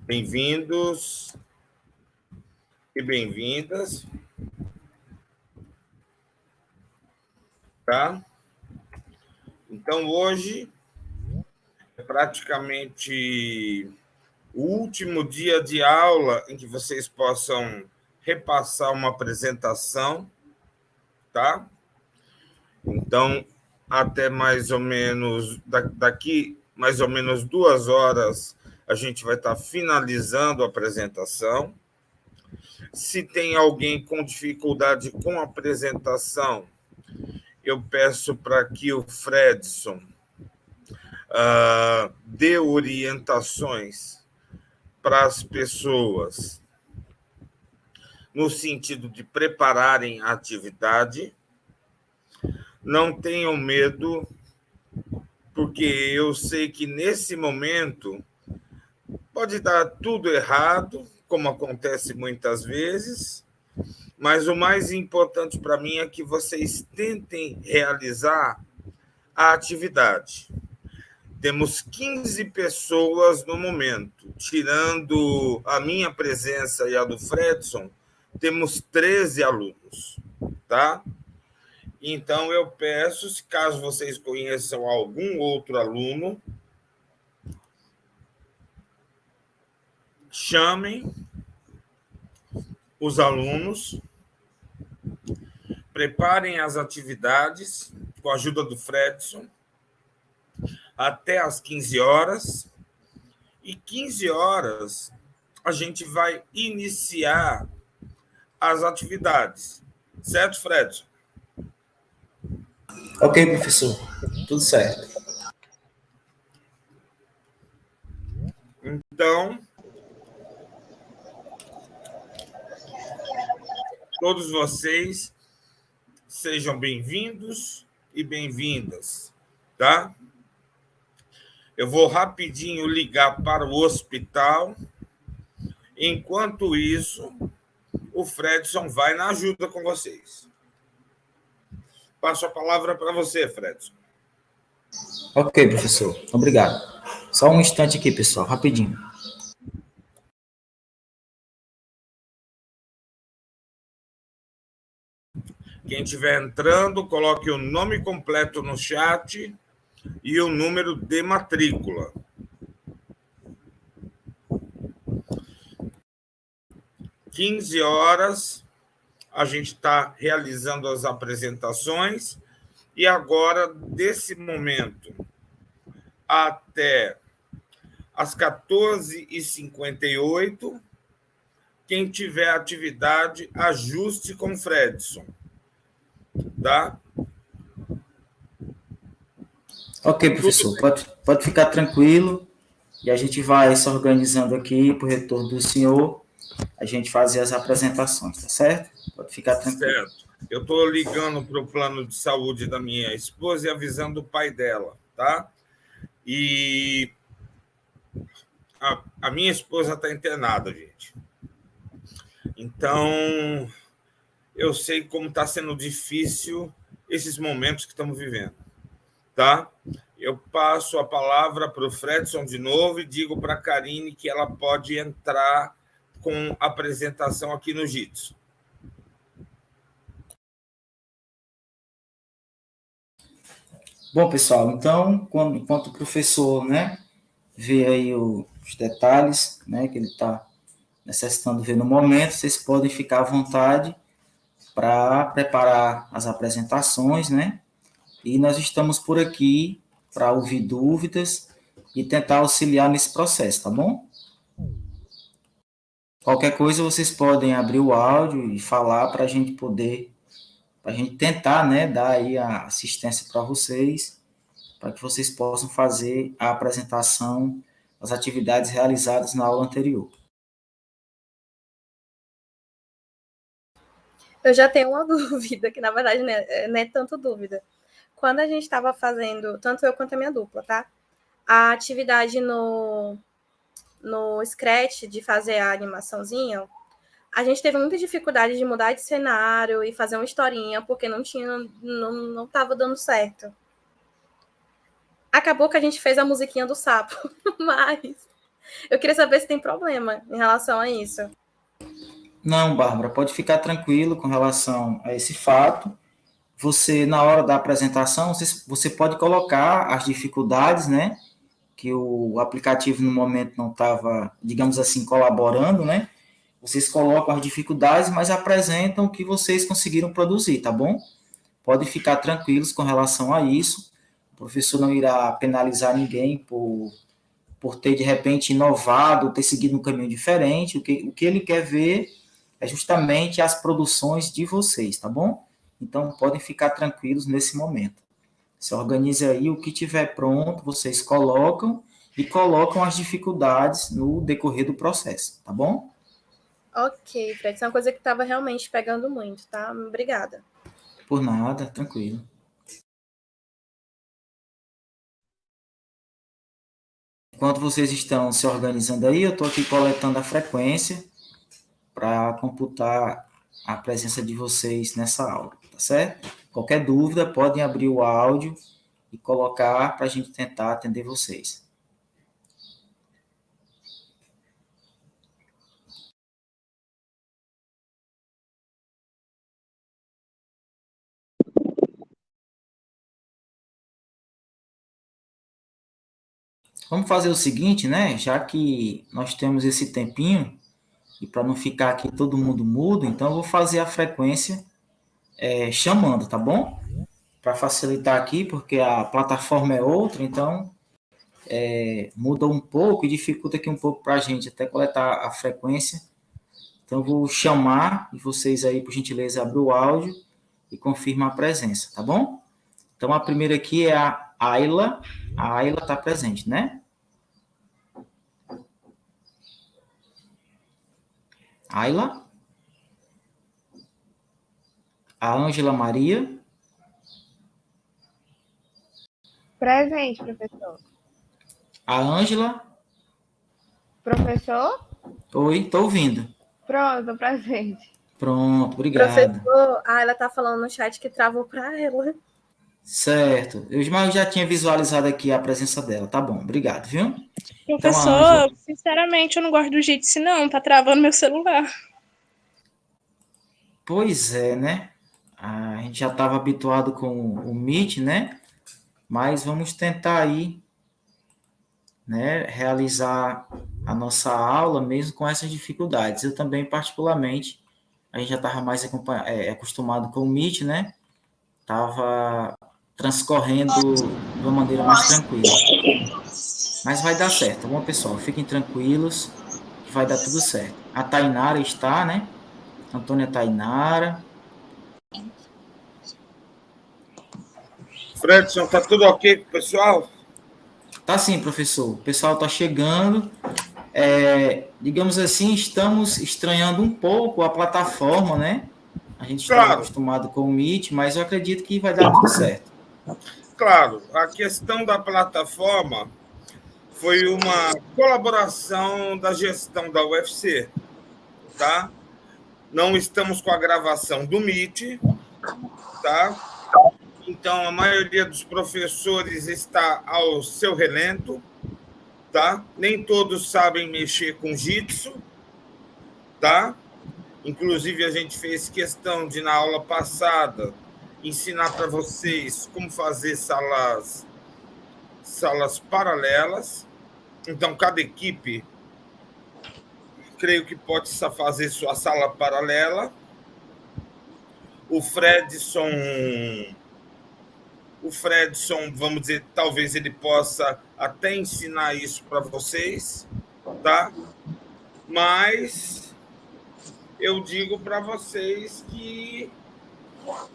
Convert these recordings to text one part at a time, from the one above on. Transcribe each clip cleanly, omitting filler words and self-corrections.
Bem-vindos e bem-vindas, tá? Então, hoje é praticamente o último dia de aula em que vocês possam repassar uma apresentação, tá? Então, até mais ou menos, daqui mais ou menos 2 horas, a gente vai estar finalizando a apresentação. Se tem alguém com dificuldade com a apresentação, eu peço para que o Fredson dê orientações para as pessoas no sentido de prepararem a atividade. Não tenham medo, porque eu sei que nesse momento pode dar tudo errado, como acontece muitas vezes, mas o mais importante para mim é que vocês tentem realizar a atividade. Temos 15 pessoas no momento, tirando a minha presença e a do Fredson, temos 13 alunos, tá? Então, eu peço, se caso vocês conheçam algum outro aluno, chamem os alunos, preparem as atividades com a ajuda do Fredson até às 15 horas, e 15 horas a gente vai iniciar as atividades. Certo, Fredson? Ok, professor. Tudo certo. Então, todos vocês sejam bem-vindos e bem-vindas, tá? Eu vou rapidinho ligar para o hospital. Enquanto isso, o Fredson vai na ajuda com vocês. Passo a palavra para você, Fredson. Ok, professor. Obrigado. Só um instante aqui, pessoal, rapidinho. Quem estiver entrando, coloque o nome completo no chat e o número de matrícula. 15 horas, a gente está realizando as apresentações, e agora, desse momento até às 14h58, quem tiver atividade, ajuste com o Fredson, tá? Ok, professor, pode ficar tranquilo e a gente vai se organizando aqui para o retorno do senhor, a gente fazer as apresentações, tá certo? Pode ficar tranquilo. Certo. Eu estou ligando para o plano de saúde da minha esposa e avisando o pai dela, tá? E a minha esposa está internada, gente. Então, eu sei como está sendo difícil esses momentos que estamos vivendo, tá? Eu passo a palavra para o Fredson de novo e digo para a Karine que ela pode entrar com a apresentação aqui no Jitsu. Bom, pessoal, então, enquanto o professor, né, vê aí os detalhes, né, que ele está necessitando ver no momento, vocês podem ficar à vontade para preparar as apresentações, né? E nós estamos por aqui para ouvir dúvidas e tentar auxiliar nesse processo, tá bom? Qualquer coisa vocês podem abrir o áudio e falar para a gente tentar, né, dar aí a assistência para vocês, para que vocês possam fazer a apresentação das atividades realizadas na aula anterior. Eu já tenho uma dúvida, que na verdade não é tanto dúvida. Quando a gente estava fazendo, tanto eu quanto a minha dupla, tá? A atividade no Scratch de fazer a animaçãozinha, a gente teve muita dificuldade de mudar de cenário e fazer uma historinha, porque não estava dando certo. Acabou que a gente fez a musiquinha do sapo, mas Eu queria saber se tem problema em relação a isso. Não, Bárbara, pode ficar tranquilo com relação a esse fato. Você, na hora da apresentação, você pode colocar as dificuldades, né? Que o aplicativo no momento não estava, digamos assim, colaborando, né? Vocês colocam as dificuldades, mas apresentam o que vocês conseguiram produzir, tá bom? Podem ficar tranquilos com relação a isso. O professor não irá penalizar ninguém por ter, de repente, inovado, ter seguido um caminho diferente. O que ele quer ver é justamente as produções de vocês, tá bom? Então, podem ficar tranquilos nesse momento. Se organize aí, o que tiver pronto, vocês colocam e colocam as dificuldades no decorrer do processo, tá bom? Ok, Fred, isso é uma coisa que estava realmente pegando muito, tá? Obrigada. Por nada, tranquilo. Enquanto vocês estão se organizando aí, eu estou aqui coletando a frequência para computar a presença de vocês nessa aula, tá certo? Qualquer dúvida, podem abrir o áudio e colocar para a gente tentar atender vocês. Vamos fazer o seguinte, né? Já que nós temos esse tempinho, e para não ficar aqui todo mundo mudo, então eu vou fazer a frequência chamando, tá bom? Para facilitar aqui, porque a plataforma é outra, então muda um pouco e dificulta aqui um pouco para a gente até coletar a frequência. Então eu vou chamar e vocês aí, por gentileza, abrem o áudio e confirmam a presença, tá bom? Então a primeira aqui é a Ayla. A Ayla está presente, né? Ayla? A Ângela Maria? Presente, professor. A Ângela? Professor? Oi, estou ouvindo. Pronto, presente. Pronto, obrigado. Professor, ela tá falando no chat que travou para ela. Certo. Eu já tinha visualizado aqui a presença dela. Tá bom, obrigado, viu? Professor, então, sinceramente, eu não gosto do Jitsi, não. Tá travando meu celular. Pois é, né? A gente já estava habituado com o Meet, né? Mas vamos tentar aí, né, realizar a nossa aula mesmo com essas dificuldades. Eu também, particularmente, a gente já estava mais acostumado com o Meet, né? Estava transcorrendo de uma maneira mais tranquila. Mas vai dar certo, tá bom, pessoal? Fiquem tranquilos, que vai dar tudo certo. A Tainara está, né? Antônia Tainara. Fredson, tá tudo ok com o pessoal? Tá sim, professor. O pessoal tá chegando. Digamos assim, estamos estranhando um pouco a plataforma, né? A gente está acostumado com o Meet, mas eu acredito que vai dar tudo certo. Claro, a questão da plataforma foi uma colaboração da gestão da UFC, tá? Não estamos com a gravação do Meet, tá? Então, a maioria dos professores está ao seu relento, tá? Nem todos sabem mexer com Jitsi, tá? Inclusive, a gente fez questão de, na aula passada, ensinar para vocês como fazer salas paralelas. Então, cada equipe, creio que pode fazer sua sala paralela. O Fredson, vamos dizer, talvez ele possa até ensinar isso para vocês, tá? Mas eu digo para vocês que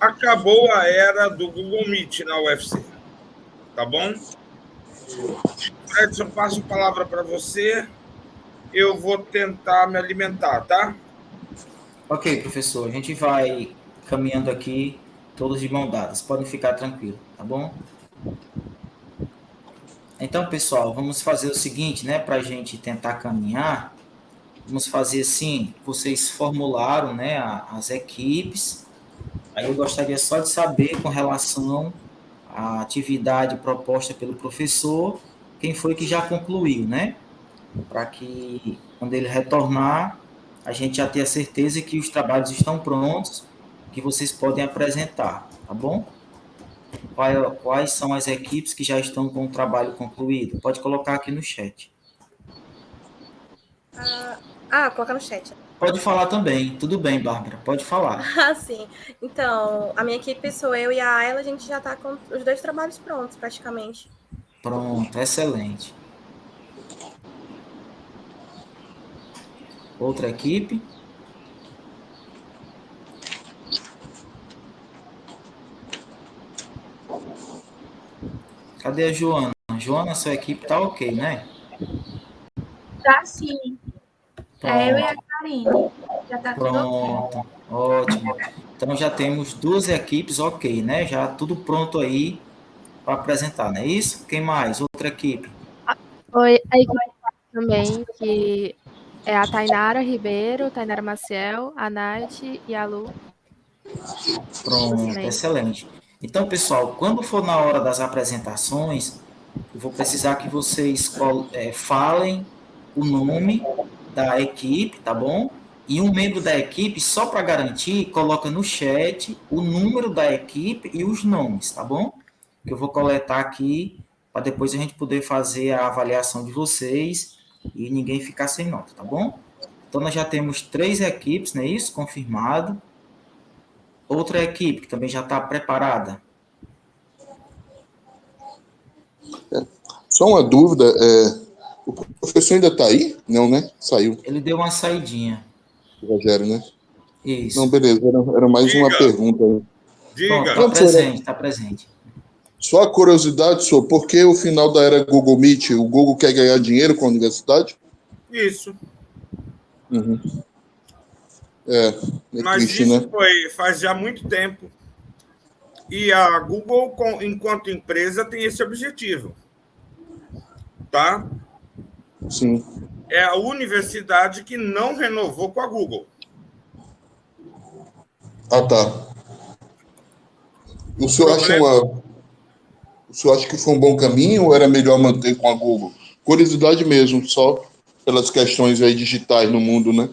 acabou a era do Google Meet na UFC, tá bom? Fredson, passo a palavra para você. Eu vou tentar me alimentar, tá? Ok, professor. A gente vai caminhando aqui, todos de mão dadas. Podem ficar tranquilos, tá bom? Então, pessoal, vamos fazer o seguinte, né? Para a gente tentar caminhar, vamos fazer assim, vocês formularam, né, as equipes. Aí eu gostaria só de saber, com relação à atividade proposta pelo professor, quem foi que já concluiu, né? para que, quando ele retornar, a gente já tenha certeza que os trabalhos estão prontos, que vocês podem apresentar, tá bom? Quais são as equipes que já estão com o trabalho concluído? Pode colocar aqui no chat. Colocar no chat. Pode falar também. Tudo bem, Bárbara. Pode falar. Sim. Então, a minha equipe sou eu e a Ayla, a gente já está com os 2 trabalhos prontos, praticamente. Pronto, excelente. Outra equipe? Cadê a Joana? Joana, sua equipe tá ok, né? Tá sim. É eu e a Karine. Já tá tudo ok. Pronto, ótimo. Então já temos 2 equipes ok, né? Já tudo pronto aí para apresentar, não é isso? Quem mais? Outra equipe? Oi, a equipe também, que é a Tainara Ribeiro, Tainara Maciel, a Nath e a Lu. Pronto, excelente. Então, pessoal, quando for na hora das apresentações, eu vou precisar que vocês falem o nome da equipe, tá bom? E um membro da equipe, só para garantir, coloca no chat o número da equipe e os nomes, tá bom? Que eu vou coletar aqui para depois a gente poder fazer a avaliação de vocês e ninguém ficar sem nota, tá bom? Então, nós já temos 3 equipes, não é isso? Confirmado. Outra equipe que também já está preparada. Só uma dúvida, o professor ainda está aí? Não, né? Saiu. Ele deu uma saidinha. O Rogério, né? Isso. Não, beleza, era mais uma pergunta. Diga. Pronto, está presente. Só a curiosidade, senhor, por que o final da era Google Meet, o Google quer ganhar dinheiro com a universidade? Isso. Uhum. Mas triste, isso né? faz já muito tempo. E a Google, enquanto empresa, tem esse objetivo. Tá? Sim. É a universidade que não renovou com a Google. Ah, tá. O senhor acha que foi um bom caminho ou era melhor manter com a Google? Curiosidade mesmo, só pelas questões aí digitais no mundo, né?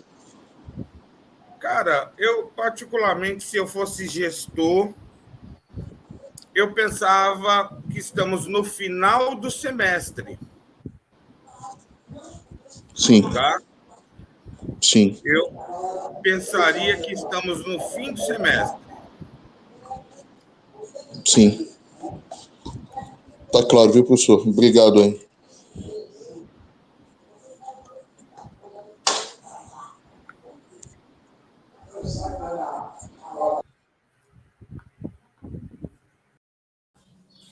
Cara, eu particularmente, se eu fosse gestor, eu pensava que estamos no final do semestre. Sim. Tá? Sim. Eu pensaria que estamos no fim do semestre. Sim. Tá claro, viu, professor? Obrigado aí.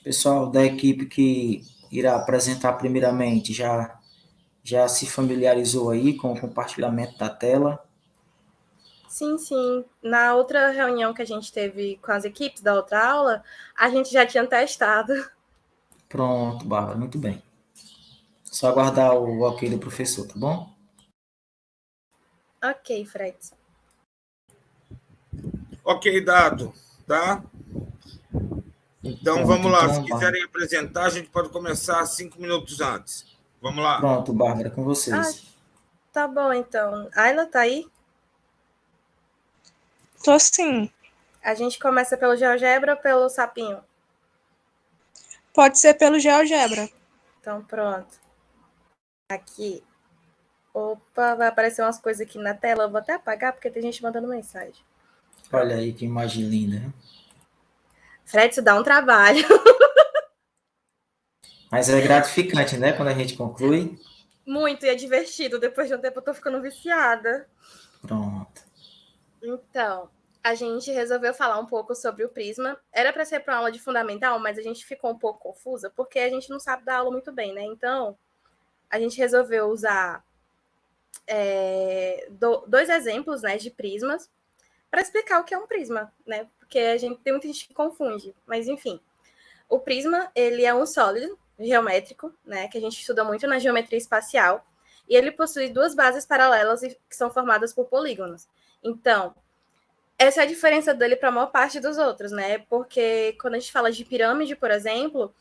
Pessoal da equipe que irá apresentar primeiramente, já se familiarizou aí com o compartilhamento da tela? Sim, sim. Na outra reunião que a gente teve com as equipes da outra aula, a gente já tinha testado. Pronto, Bárbara, muito bem. Só aguardar o ok do professor, tá bom? Ok, Fred. Ok, dado, tá? Então, pronto, vamos lá. Então, Se quiserem apresentar, a gente pode começar 5 minutos antes. Vamos lá. Pronto, Bárbara, com vocês. Tá bom, então. Ayla, tá aí? Tô sim. A gente começa pelo GeoGebra ou pelo Sapinho? Pode ser pelo GeoGebra. Então, pronto. Aqui. Opa, vai aparecer umas coisas aqui na tela. Eu vou até apagar, porque tem gente mandando mensagem. Olha aí que imagem linda, né? Fred, isso dá um trabalho. Mas é gratificante, né? Quando a gente conclui. Muito, e é divertido. Depois de um tempo eu tô ficando viciada. Pronto. Então, a gente resolveu falar um pouco sobre o Prisma. Era para ser para uma aula de fundamental, mas a gente ficou um pouco confusa, porque a gente não sabe dar aula muito bem, né? Então, a gente resolveu usar 2 exemplos, né, de prismas para explicar o que é um prisma, né? Porque tem muita gente que confunde, mas enfim. O prisma, ele é um sólido geométrico, né, que a gente estuda muito na geometria espacial, e ele possui 2 bases paralelas que são formadas por polígonos. Então, essa é a diferença dele para a maior parte dos outros, né? Porque quando a gente fala de pirâmide, por exemplo,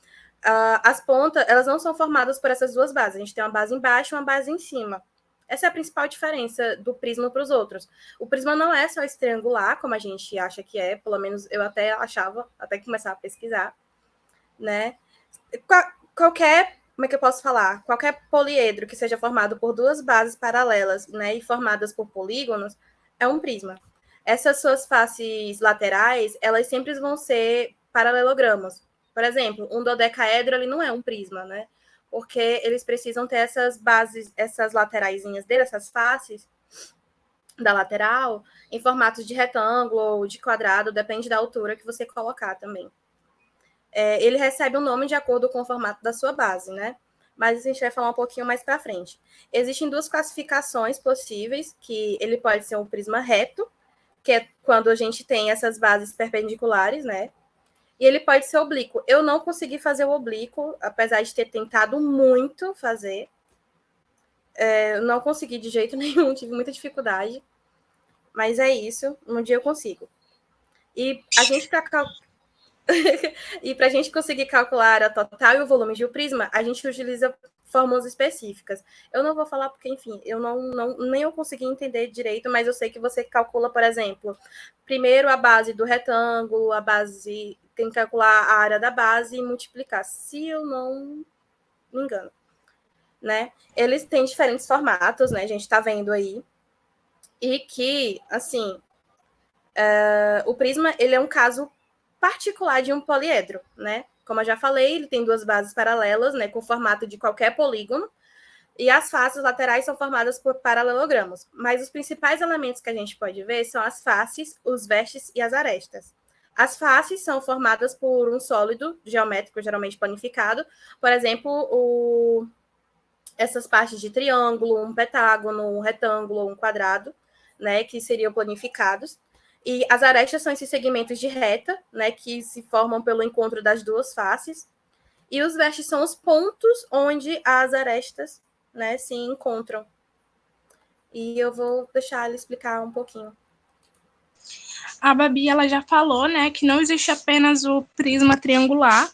as pontas, elas não são formadas por essas duas bases. A gente tem uma base embaixo e uma base em cima. Essa é a principal diferença do prisma para os outros. O prisma não é só esse triangular, como a gente acha que é, pelo menos eu até achava, até começar a pesquisar, né? Qualquer, como é que eu posso falar? Qualquer poliedro que seja formado por duas bases paralelas, né, e formadas por polígonos, é um prisma. Essas suas faces laterais, elas sempre vão ser paralelogramas. Por exemplo, um dodecaedro, ele não é um prisma, né? Porque eles precisam ter essas bases, essas lateraisinhas dele, essas faces da lateral, em formatos de retângulo ou de quadrado, depende da altura que você colocar também. Ele recebe um nome de acordo com o formato da sua base, né? Mas a gente vai falar um pouquinho mais para frente. Existem duas classificações possíveis, que ele pode ser um prisma reto, que é quando a gente tem essas bases perpendiculares, né? E ele pode ser oblíquo. Eu não consegui fazer o oblíquo, apesar de ter tentado muito fazer. Eu não consegui de jeito nenhum, tive muita dificuldade. Mas é isso, um dia eu consigo. E a gente, e para a gente conseguir calcular a total e o volume de um prisma, a gente utiliza fórmulas específicas. Eu não vou falar porque, enfim, nem eu consegui entender direito, mas eu sei que você calcula, por exemplo, primeiro a base do retângulo, a base, tem que calcular a área da base e multiplicar, se eu não me engano, né? Eles têm diferentes formatos, né? A gente está vendo aí. E que, assim, o prisma, ele é um caso particular de um poliedro, né? Como eu já falei, ele tem duas bases paralelas, né, com o formato de qualquer polígono, e as faces laterais são formadas por paralelogramos. Mas os principais elementos que a gente pode ver são as faces, os vértices e as arestas. As faces são formadas por um sólido geométrico, geralmente planificado, por exemplo, essas partes de triângulo, um pentágono, um retângulo, um quadrado, né, que seriam planificados. E as arestas são esses segmentos de reta, né, que se formam pelo encontro das duas faces. E os vértices são os pontos onde as arestas, né, se encontram. E eu vou deixar ela explicar um pouquinho. A Babi, ela já falou, né, que não existe apenas o prisma triangular.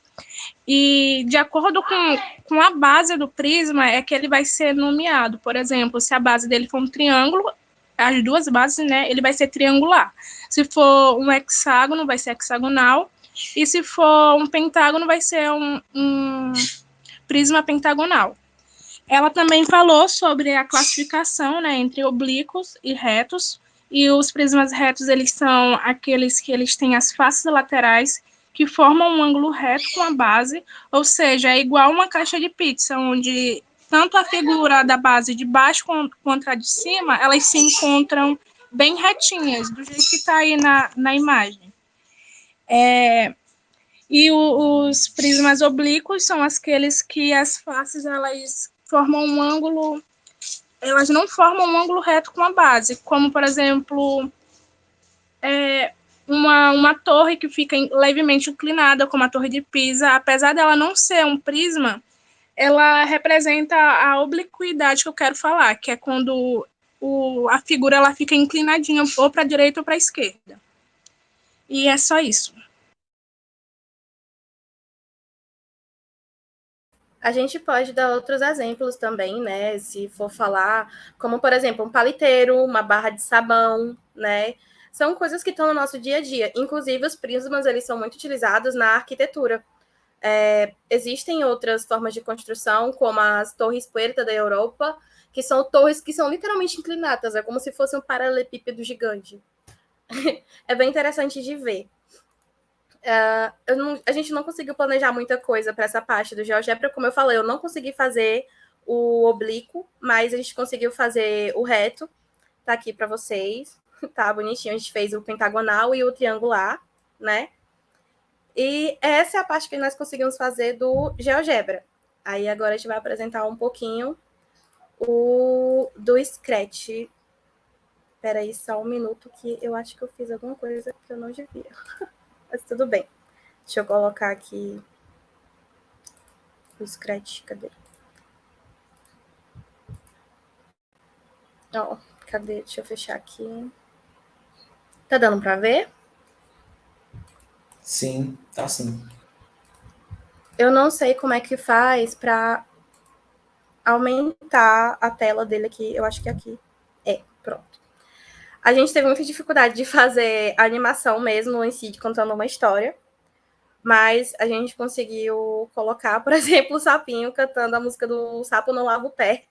E de acordo com a base do prisma é que ele vai ser nomeado. Por exemplo, se a base dele for um triângulo, as duas bases, né, ele vai ser triangular. Se for um hexágono, vai ser hexagonal. E se for um pentágono, vai ser um prisma pentagonal. Ela também falou sobre a classificação, né, entre oblíquos e retos. E os prismas retos, eles são aqueles que eles têm as faces laterais que formam um ângulo reto com a base, ou seja, é igual uma caixa de pizza, onde tanto a figura da base de baixo quanto a de cima, elas se encontram bem retinhas, do jeito que está aí na imagem. E os prismas oblíquos são aqueles que as faces, elas formam um ângulo, elas não formam um ângulo reto com a base, como, por exemplo, uma torre que fica levemente inclinada, como a Torre de Pisa. Apesar dela não ser um prisma, ela representa a obliquidade que eu quero falar, que é quando a figura ela fica inclinadinha ou para a direita ou para a esquerda. E é só isso. A gente pode dar outros exemplos também, né? Se for falar, como, por exemplo, um paliteiro, uma barra de sabão, né? São coisas que estão no nosso dia a dia. Inclusive, os prismas, eles são muito utilizados na arquitetura. Existem outras formas de construção, como as torres Puerta da Europa, que são torres que são literalmente inclinadas, é como se fosse um paralelepípedo gigante. É bem interessante de ver. A gente não conseguiu planejar muita coisa para essa parte do GeoGebra, como eu falei, eu não consegui fazer o oblíquo, mas a gente conseguiu fazer o reto, tá aqui para vocês, tá bonitinho, a gente fez o pentagonal e o triangular, né? E essa é a parte que nós conseguimos fazer do GeoGebra. Aí agora a gente vai apresentar um pouquinho do Scratch. Espera aí só um minuto que eu acho que eu fiz alguma coisa que eu não devia. Mas tudo bem. Deixa eu colocar aqui o Scratch. Cadê? Ó, cadê? Deixa eu fechar aqui. Tá dando para ver? Sim, tá sim. Eu não sei como é que faz para aumentar a tela dele aqui. Eu acho que aqui. Pronto. A gente teve muita dificuldade de fazer a animação mesmo em si, contando uma história. Mas a gente conseguiu colocar, por exemplo, o sapinho cantando a música do Sapo Não Lava o Pé.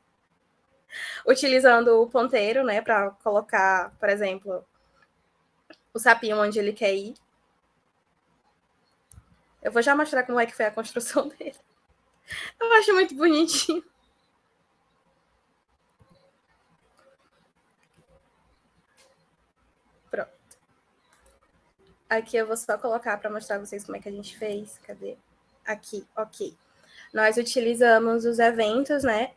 Utilizando o ponteiro, né, para colocar, por exemplo, o sapinho onde ele quer ir. Eu vou já mostrar como é que foi a construção dele. Eu acho muito bonitinho. Pronto. Aqui eu vou só colocar para mostrar a vocês como é que a gente fez. Cadê? Aqui, ok. Nós utilizamos os eventos, né?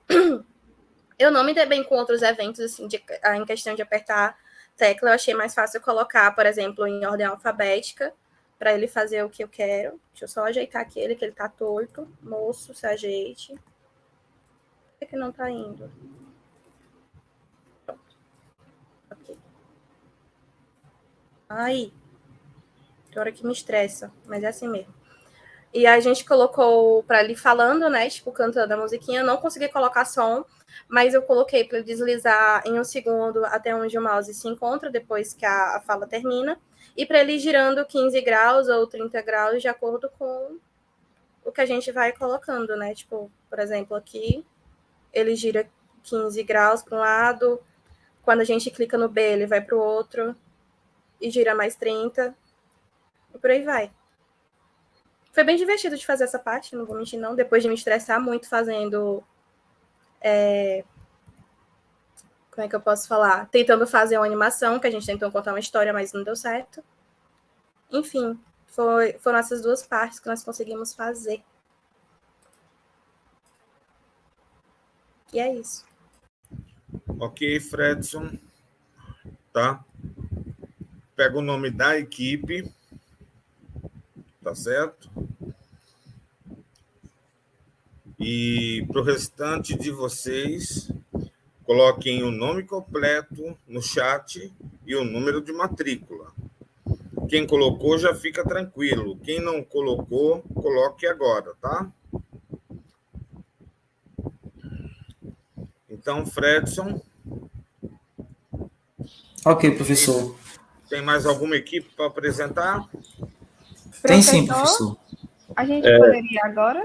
Eu não me dei bem com outros eventos, assim, em questão de apertar tecla. Eu achei mais fácil colocar, por exemplo, em ordem alfabética, para ele fazer o que eu quero. Deixa eu só ajeitar aquele, que ele tá torto. Moço, se ajeite. Por que não tá indo? Pronto. Ok. Ai. Tem hora que me estressa, mas é assim mesmo. E a gente colocou para ele falando, né? Tipo, cantando a musiquinha. Eu não consegui colocar som, mas eu coloquei para ele deslizar em 1 segundo até onde o mouse se encontra, depois que a fala termina. E para ele ir girando 15 graus ou 30 graus de acordo com o que a gente vai colocando, né? Tipo, por exemplo, aqui, ele gira 15 graus para um lado. Quando a gente clica no B, ele vai para o outro. E gira mais 30. E por aí vai. Foi bem divertido de fazer essa parte, não vou mentir, não. Depois de me estressar muito fazendo... Como é que eu posso falar? Tentando fazer uma animação, que a gente tentou contar uma história, mas não deu certo. Enfim, foram essas duas partes que nós conseguimos fazer. E é isso. Ok, Fredson. Tá? Pega o nome da equipe. Tá certo? E para o restante de vocês, coloquem o nome completo no chat e o número de matrícula. Quem colocou já fica tranquilo. Quem não colocou, coloque agora, tá? Então, Fredson. Ok, professor. Tem mais alguma equipe para apresentar? Tem sim, professor. A gente poderia agora?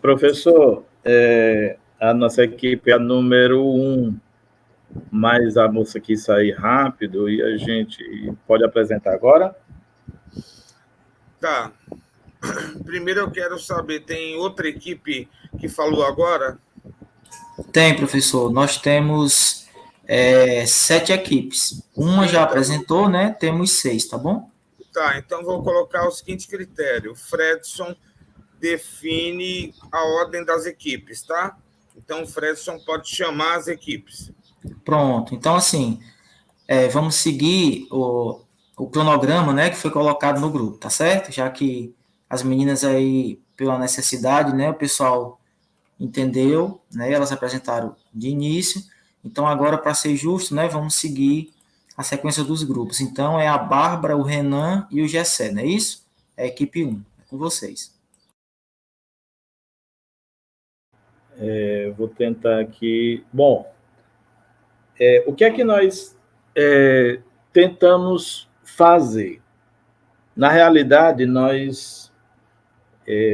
Professor, a nossa equipe é a número 1, mas a moça quis sair rápido e a gente pode apresentar agora? Tá. Primeiro eu quero saber, tem outra equipe que falou agora? Tem, professor. Nós temos 7 equipes. Uma já apresentou, né? Temos 6, tá bom? Tá, então vou colocar o seguinte critério. Fredson define a ordem das equipes, tá? Então o Fredson pode chamar as equipes. Pronto. Então, assim, vamos seguir o cronograma, né, que foi colocado no grupo, tá certo? Já que as meninas aí, pela necessidade, né, o pessoal entendeu, né, elas apresentaram de início. Então, agora, para ser justo, né, vamos seguir a sequência dos grupos. Então, é a Bárbara, o Renan e o Gessé, não é isso? É a equipe 1, é com vocês. Vou tentar aqui. Bom, o que é que nós tentamos fazer? Na realidade, nós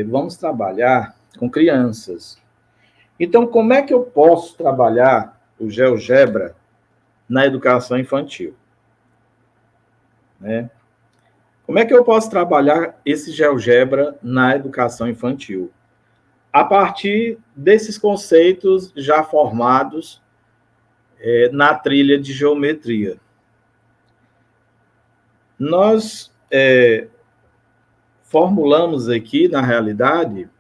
vamos trabalhar com crianças. Então, como é que eu posso trabalhar o GeoGebra na educação infantil? Né? Como é que eu posso trabalhar esse GeoGebra na educação infantil? A partir desses conceitos já formados na trilha de geometria. Nós formulamos aqui, na realidade,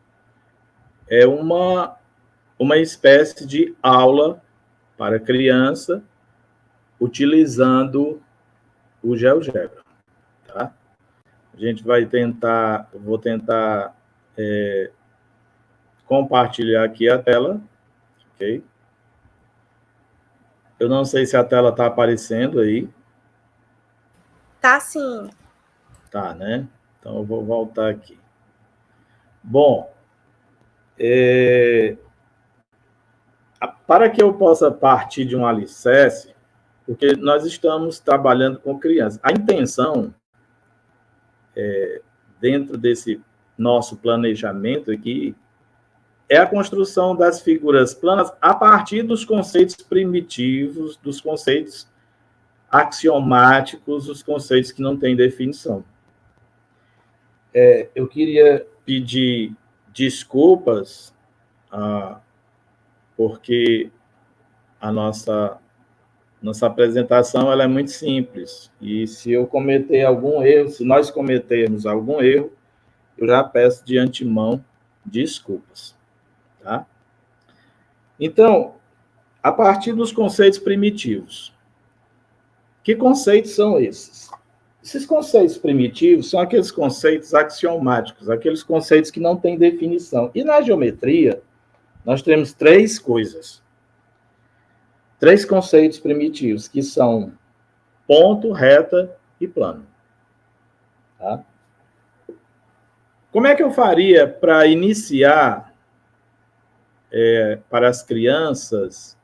uma espécie de aula para criança utilizando o GeoGebra. Tá? A gente vai tentar, vou tentar compartilhar aqui a tela, ok? Eu não sei se a tela está aparecendo aí. Tá sim. Tá, né? Então eu vou voltar aqui. Bom, Para que eu possa partir de um alicerce, porque nós estamos trabalhando com crianças. A intenção, dentro desse nosso planejamento aqui, é a construção das figuras planas a partir dos conceitos primitivos, dos conceitos axiomáticos, os conceitos que não têm definição. Eu queria pedir desculpas, porque a nossa apresentação ela é muito simples, e se eu cometer algum erro, se nós cometermos algum erro, eu já peço de antemão desculpas. Tá? Então, a partir dos conceitos primitivos. Que conceitos são esses? Esses conceitos primitivos são aqueles conceitos axiomáticos, aqueles conceitos que não têm definição. E na geometria, nós temos três coisas. Três conceitos primitivos, que são ponto, reta e plano. Tá? Como é que eu faria para iniciar para as crianças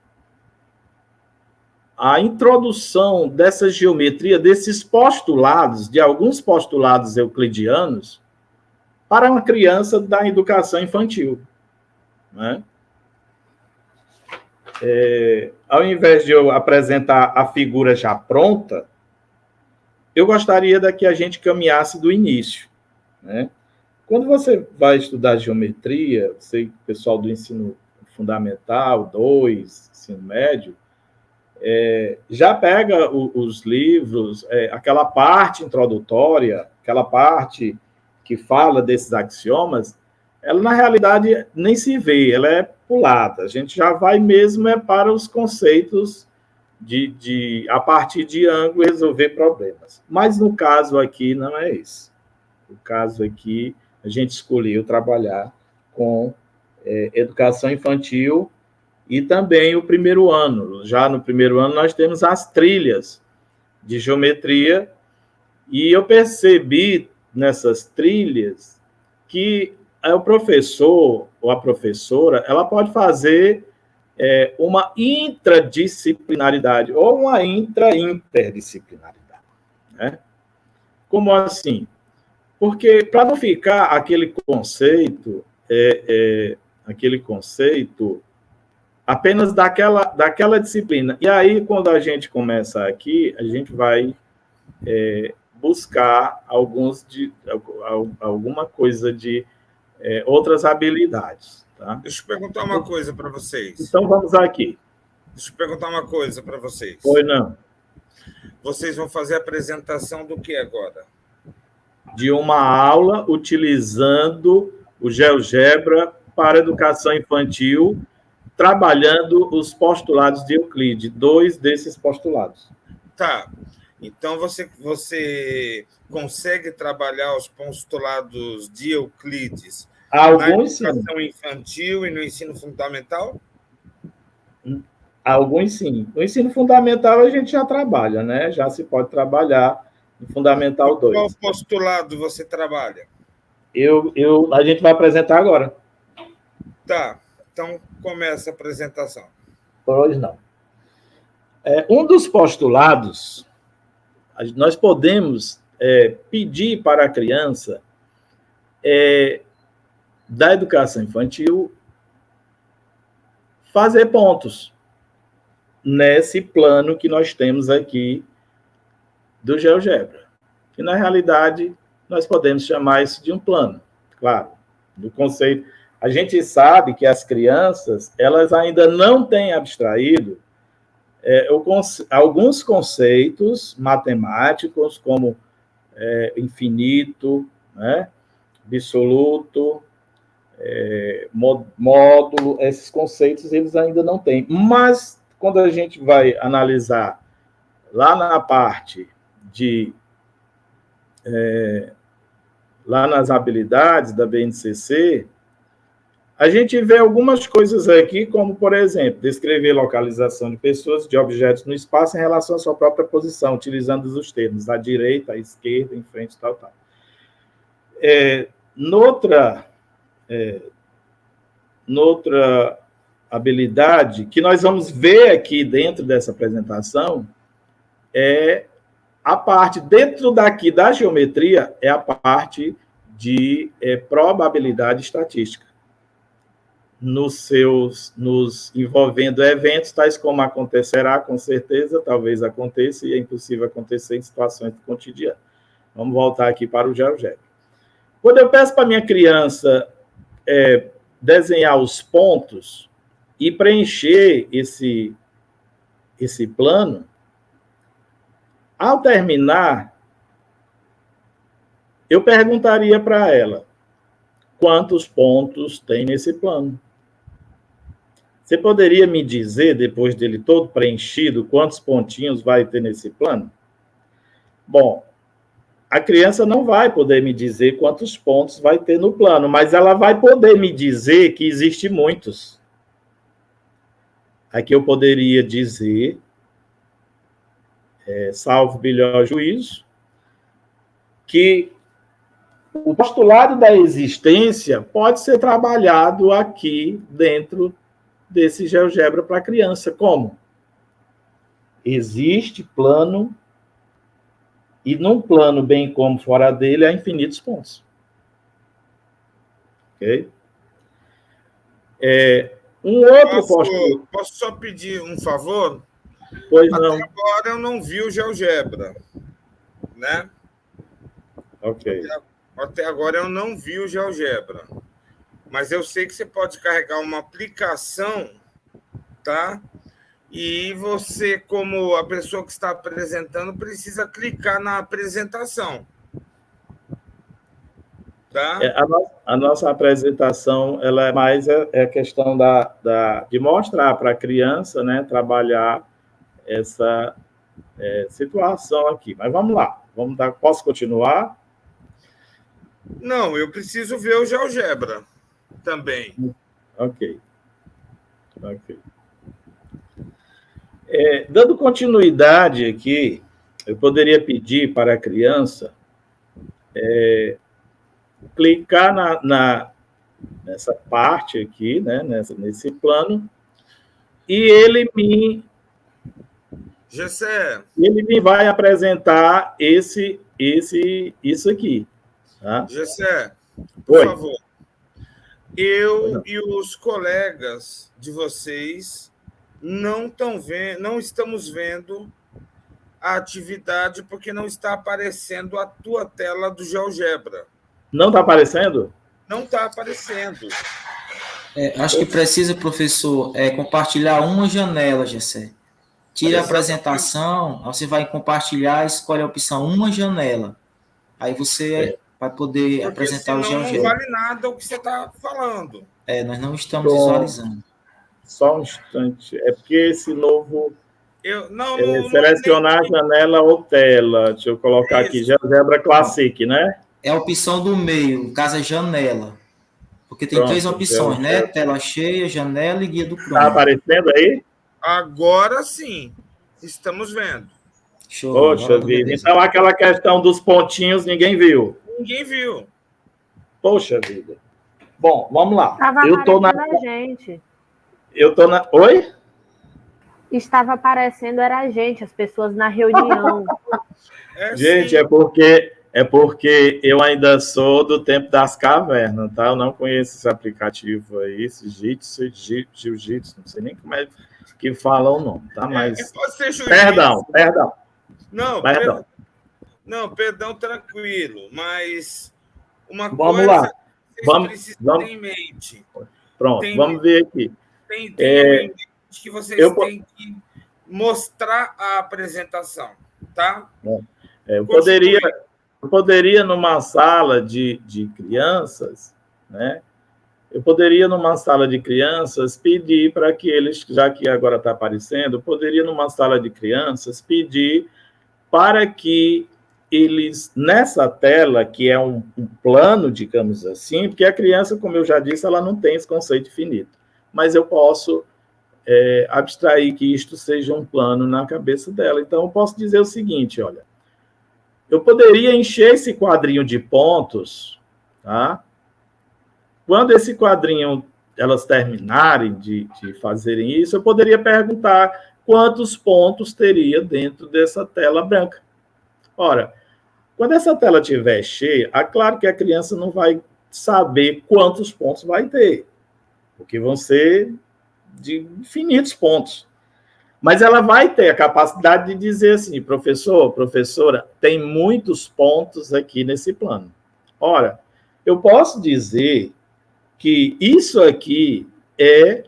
a introdução dessa geometria, desses postulados, de alguns postulados euclidianos, para uma criança da educação infantil? Né? Ao invés de eu apresentar a figura já pronta, eu gostaria que a gente caminhasse do início. Né? Quando você vai estudar geometria, sei que o pessoal do ensino fundamental, 2, ensino médio, já pega os livros, aquela parte introdutória, aquela parte que fala desses axiomas, ela, na realidade, nem se vê, ela é pulada. A gente já vai mesmo para os conceitos a partir de ângulo, resolver problemas. Mas, no caso aqui, não é esse. No caso aqui, a gente escolheu trabalhar com educação infantil e também o primeiro ano. Já no primeiro ano, nós temos as trilhas de geometria, e eu percebi nessas trilhas que o professor ou a professora, ela pode fazer uma intradisciplinaridade ou uma interdisciplinaridade. Né? Como assim? Porque, para não ficar aquele conceito apenas daquela disciplina. E aí, quando a gente começa aqui, a gente vai buscar alguma coisa de outras habilidades. Tá? Deixa eu perguntar uma coisa para vocês. Então, vamos aqui. Deixa eu perguntar uma coisa para vocês. Pois não. Vocês vão fazer a apresentação do que agora? De uma aula utilizando o GeoGebra para educação infantil, trabalhando os postulados de Euclides, 2 desses postulados. Tá. Então, você consegue trabalhar os postulados de Euclides alguns, na educação infantil e no ensino fundamental? Alguns, sim. No ensino fundamental, a gente já trabalha, né? Já se pode trabalhar no Fundamental 2. Qual postulado você trabalha? A gente vai apresentar agora. Tá. Então, começa a apresentação. Pois não. Um dos postulados, nós podemos pedir para a criança da educação infantil fazer pontos nesse plano que nós temos aqui do GeoGebra. Que, na realidade, nós podemos chamar isso de um plano, claro, do conceito. A gente sabe que as crianças, elas ainda não têm abstraído alguns conceitos matemáticos, como infinito, né, absoluto, módulo, esses conceitos eles ainda não têm. Mas, quando a gente vai analisar lá na parte lá nas habilidades da BNCC, a gente vê algumas coisas aqui, como, por exemplo, descrever localização de pessoas, de objetos no espaço em relação à sua própria posição, utilizando os termos à direita, à esquerda, em frente, tal. noutra habilidade que nós vamos ver aqui dentro dessa apresentação é a parte, dentro daqui da geometria, é a parte de probabilidade estatística. Nos envolvendo eventos, tais como acontecerá, com certeza, talvez aconteça, e é impossível acontecer em situações do cotidiano. Vamos voltar aqui para o GeoGebra. Quando eu peço para minha criança desenhar os pontos e preencher esse plano, ao terminar, eu perguntaria para ela quantos pontos tem nesse plano. Você poderia me dizer, depois dele todo preenchido, quantos pontinhos vai ter nesse plano? Bom, a criança não vai poder me dizer quantos pontos vai ter no plano, mas ela vai poder me dizer que existem muitos. Aqui eu poderia dizer, salvo melhor juízo, que o postulado da existência pode ser trabalhado aqui dentro desse GeoGebra para a criança. Como? Existe plano, e num plano, bem como fora dele, há infinitos pontos. Ok? Posso só pedir um favor? Pois não. Até agora eu não vi o GeoGebra, né? Ok. Até agora eu não vi o GeoGebra, mas eu sei que você pode carregar uma aplicação, tá? E você, como a pessoa que está apresentando, precisa clicar na apresentação. Tá? A nossa apresentação ela é mais a questão de mostrar para a criança, né, trabalhar essa situação aqui. Mas vamos lá. Posso continuar? Não, eu preciso ver o GeoGebra também. Ok. Dando continuidade aqui, eu poderia pedir para a criança clicar nessa parte aqui, né, nesse plano, e ele me vai apresentar isso aqui. Tá? Gessé, por favor, eu e os colegas de vocês não estamos vendo a atividade porque não está aparecendo a tua tela do GeoGebra. Não está aparecendo? Não está aparecendo. Acho que precisa, professor, compartilhar uma janela, Gessé. Tira a apresentação, aí você vai compartilhar, escolhe a opção uma janela. Aí você vai poder apresentar o GeoGebra. Não vale nada o que você está falando. Nós não estamos visualizando. Só um instante. É porque esse novo... selecionar nem... janela ou tela. Deixa eu colocar aqui, GeoGebra Classic, né? É a opção do meio, no caso é janela. Porque tem três opções, né? Tela cheia, janela e guia do Chrome. Está aparecendo aí? Agora sim, estamos vendo. Show. Poxa vida. Então, aquela questão dos pontinhos, ninguém viu? Ninguém viu. Poxa vida. Bom, vamos lá. Estava aparecendo a gente. Oi? Estava aparecendo, era a gente, as pessoas na reunião. Gente, sim. É porque eu ainda sou do tempo das cavernas, tá? Eu não conheço esse aplicativo aí, esse Jiu-Jitsu, não sei nem como é que fala o nome, tá? Mas... pode ser Jiu-Jitsu. Perdão. Não, perdão, tranquilo, mas vamos coisa lá. Vocês precisam ter em mente. Pronto, vamos ver aqui. Tem em mente que vocês têm que mostrar a apresentação, tá? Eu poderia, numa sala de crianças, né? Eu poderia, numa sala de crianças, pedir para que eles, já que agora está aparecendo, poderia, numa sala de crianças, pedir para que eles, nessa tela, que é um plano, digamos assim, porque a criança, como eu já disse, ela não tem esse conceito finito, mas eu posso abstrair que isto seja um plano na cabeça dela. Então, eu posso dizer o seguinte, olha, eu poderia encher esse quadrinho de pontos, tá? Quando esse quadrinho elas terminarem de fazerem isso, eu poderia perguntar quantos pontos teria dentro dessa tela branca. Ora, quando essa tela estiver cheia, é claro que a criança não vai saber quantos pontos vai ter, porque vão ser de infinitos pontos. Mas ela vai ter a capacidade de dizer assim, professor, professora, tem muitos pontos aqui nesse plano. Ora, eu posso dizer que isso aqui é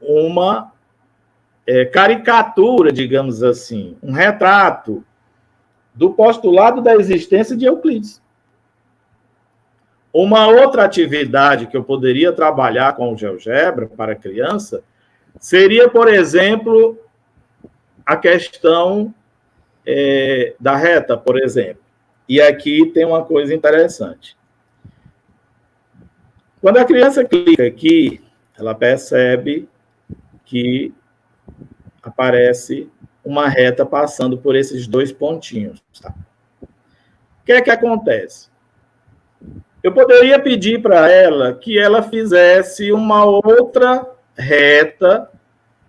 uma caricatura, digamos assim, um retrato do postulado da existência de Euclides. Uma outra atividade que eu poderia trabalhar com o GeoGebra para criança seria, por exemplo, a questão da reta, por exemplo. E aqui tem uma coisa interessante. Quando a criança clica aqui, ela percebe que aparece uma reta passando por esses 2 pontinhos. Tá? O que é que acontece? Eu poderia pedir para ela que ela fizesse uma outra reta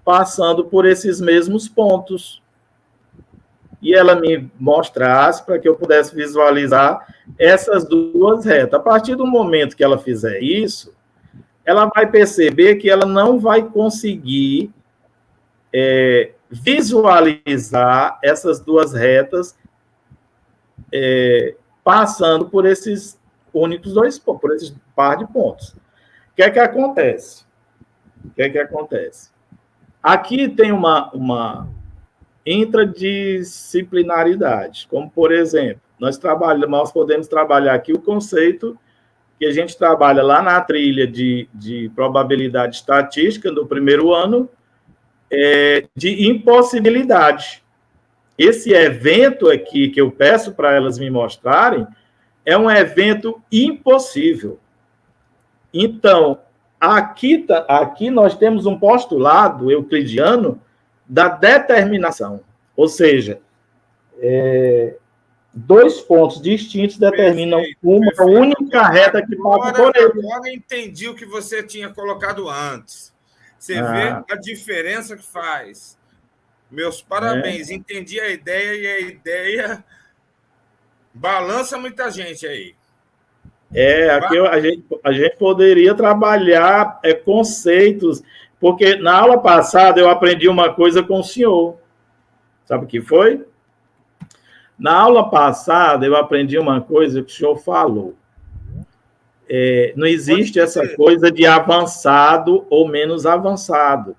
passando por esses mesmos pontos. E ela me mostrasse para que eu pudesse visualizar essas 2 retas. A partir do momento que ela fizer isso, ela vai perceber que ela não vai conseguir visualizar essas 2 retas passando por esses únicos 2 pontos, por esses par de pontos. O que é que acontece? Aqui tem uma interdisciplinaridade, como, por exemplo, nós podemos trabalhar aqui o conceito que a gente trabalha lá na trilha de probabilidade estatística do primeiro ano, de impossibilidade. Esse evento aqui que eu peço para elas me mostrarem é um evento impossível. Então, aqui nós temos um postulado euclidiano da determinação, ou seja, 2 pontos distintos determinam uma única reta que passa por ele. Agora entendi o que você tinha colocado antes. Você vê a diferença que faz. Meus parabéns, entendi a ideia e a ideia balança muita gente aí. Aqui a gente poderia trabalhar conceitos, porque na aula passada eu aprendi uma coisa com o senhor. Sabe o que foi? Na aula passada eu aprendi uma coisa que o senhor falou. Não existe essa coisa de avançado ou menos avançado.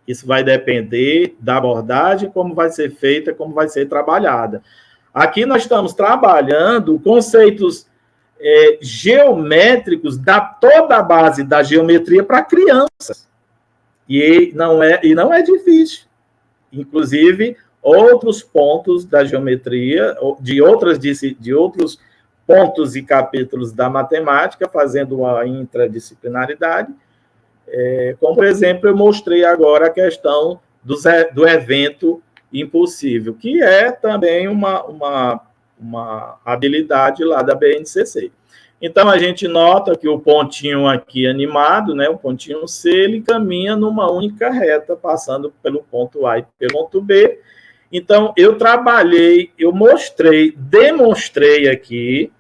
Isso vai depender da abordagem, como vai ser feita, como vai ser trabalhada. Aqui nós estamos trabalhando conceitos geométricos da toda a base da geometria para crianças. E não é difícil. Inclusive, outros pontos da geometria, de outros pontos e capítulos da matemática, fazendo uma interdisciplinaridade. Como, por exemplo, eu mostrei agora a questão do evento impossível, que é também uma habilidade lá da BNCC. Então, a gente nota que o pontinho aqui animado, né, o pontinho C, ele caminha numa única reta, passando pelo ponto A e pelo ponto B. Então, eu demonstrei aqui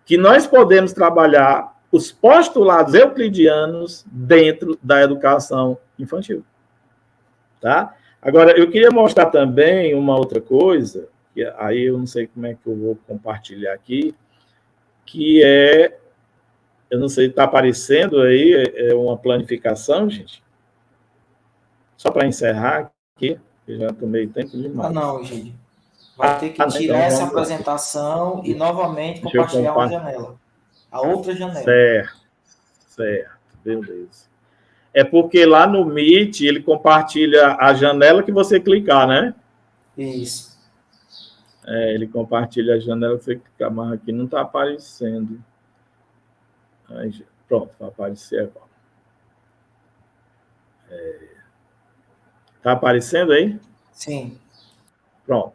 que nós podemos trabalhar os postulados euclidianos dentro da educação infantil. Tá? Agora, eu queria mostrar também uma outra coisa, que aí eu não sei como é que eu vou compartilhar aqui, que eu não sei, está aparecendo aí, uma planificação, gente? Só para encerrar aqui, eu já tomei tempo demais. Não, gente. Vai ter que tirar essa apresentação e novamente compartilhar uma janela. A outra janela. Certo, beleza. É porque lá no Meet ele compartilha a janela que você clicar, né? Isso. Ele compartilha a janela que você clicar, mas aqui não está aparecendo. Aí, pronto, vai aparecer agora. Está aparecendo aí? Sim. Pronto.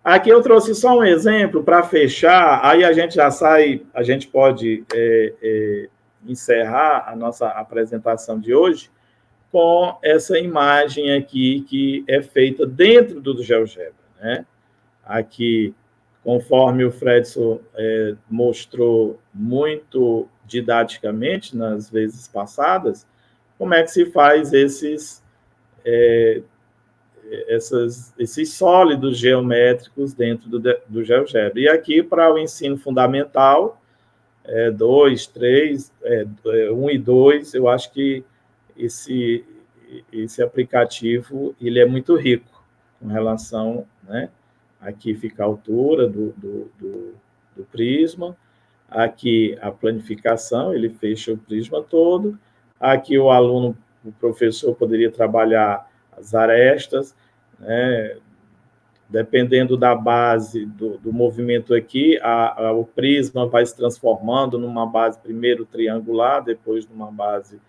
Aqui eu trouxe só um exemplo para fechar, aí a gente já sai, a gente pode encerrar a nossa apresentação de hoje com essa imagem aqui que é feita dentro do GeoGebra, né? Aqui, conforme o Fredson mostrou muito didaticamente nas vezes passadas, como é que se faz esses sólidos geométricos dentro do GeoGebra. E aqui, para o ensino fundamental, 2, 3, 1 e 2, eu acho que esse aplicativo ele é muito rico com relação, né? Aqui fica a altura do prisma, aqui a planificação, ele fecha o prisma todo, aqui o aluno, o professor poderia trabalhar as arestas, né? Dependendo da base do movimento aqui, o prisma vai se transformando numa base primeiro triangular, depois numa base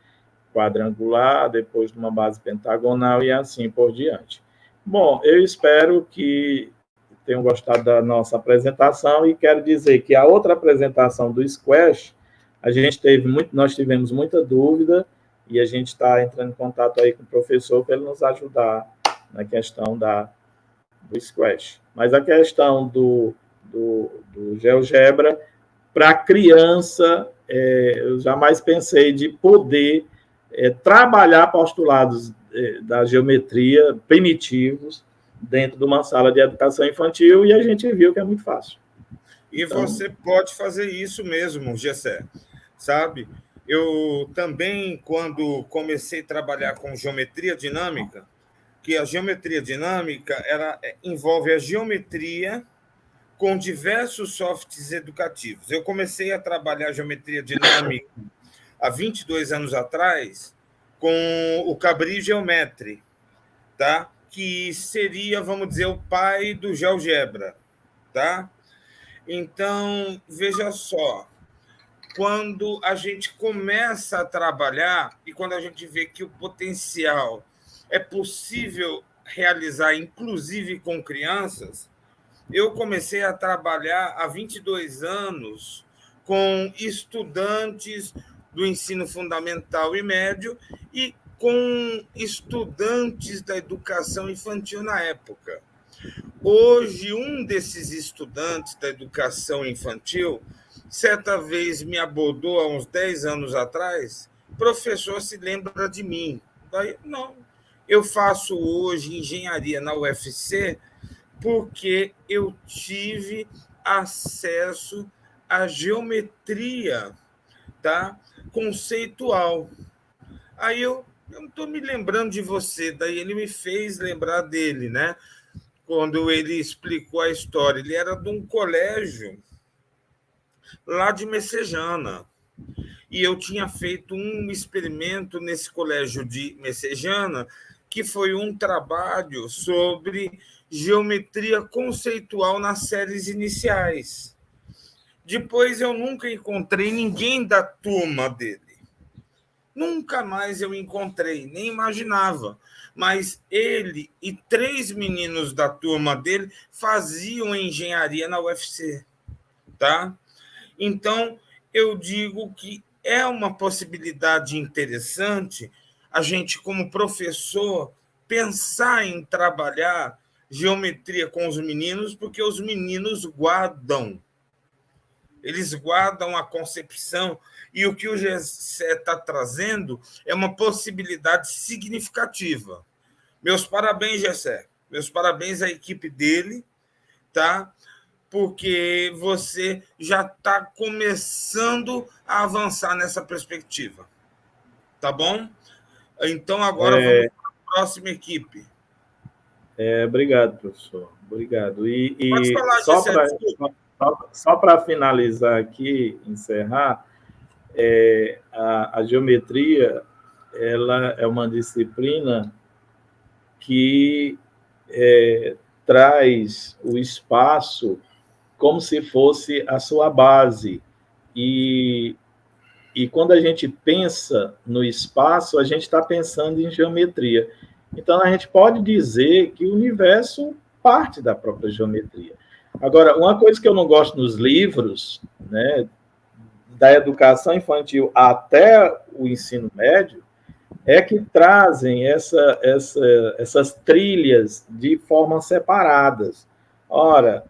quadrangular, depois numa base pentagonal e assim por diante. Bom, eu espero que tenham gostado da nossa apresentação e quero dizer que a outra apresentação do Squash, nós tivemos muita dúvida e a gente está entrando em contato aí com o professor para ele nos ajudar na questão do Squash. Mas a questão do GeoGebra, para criança, eu jamais pensei de poder trabalhar postulados da geometria primitivos dentro de uma sala de educação infantil, e a gente viu que é muito fácil. E então, você pode fazer isso mesmo, Gessé, sabe? Eu também, quando comecei a trabalhar com geometria dinâmica, que a geometria dinâmica ela envolve a geometria com diversos softwares educativos. Eu comecei a trabalhar geometria dinâmica há 22 anos atrás com o Cabri Geometry, tá? Que seria, vamos dizer, o pai do GeoGebra, tá? Então, veja só, quando a gente começa a trabalhar e quando a gente vê que o potencial é possível realizar, inclusive com crianças, eu comecei a trabalhar há 22 anos com estudantes do ensino fundamental e médio e com estudantes da educação infantil na época. Hoje, um desses estudantes da educação infantil, certa vez me abordou, há uns 10 anos atrás, professor, se lembra de mim? Daí, não, eu faço hoje engenharia na UFC porque eu tive acesso à geometria, tá? Conceitual. Aí eu não estou me lembrando de você, daí ele me fez lembrar dele, né? Quando ele explicou a história. Ele era de um colégio lá de Messejana. E eu tinha feito um experimento nesse colégio de Messejana, que foi um trabalho sobre geometria conceitual nas séries iniciais. Depois eu nunca encontrei ninguém da turma dele. Nunca mais eu encontrei, nem imaginava. Mas ele e 3 meninos da turma dele faziam engenharia na UFC, tá? Então, eu digo que é uma possibilidade interessante a gente, como professor, pensar em trabalhar geometria com os meninos, porque os meninos guardam. Eles guardam a concepção, e o que o Gessé está trazendo é uma possibilidade significativa. Meus parabéns, Gessé. Meus parabéns à equipe dele, tá? Porque você já está começando a avançar nessa perspectiva. Tá bom? Então, agora vamos para a próxima equipe. Obrigado, professor. Obrigado. Pode falar, só para finalizar aqui, encerrar, a geometria ela é uma disciplina que traz o espaço como se fosse a sua base. E quando a gente pensa no espaço, a gente está pensando em geometria. Então, a gente pode dizer que o universo parte da própria geometria. Agora, uma coisa que eu não gosto nos livros, né, da educação infantil até o ensino médio é que trazem essas trilhas de formas separadas. Ora,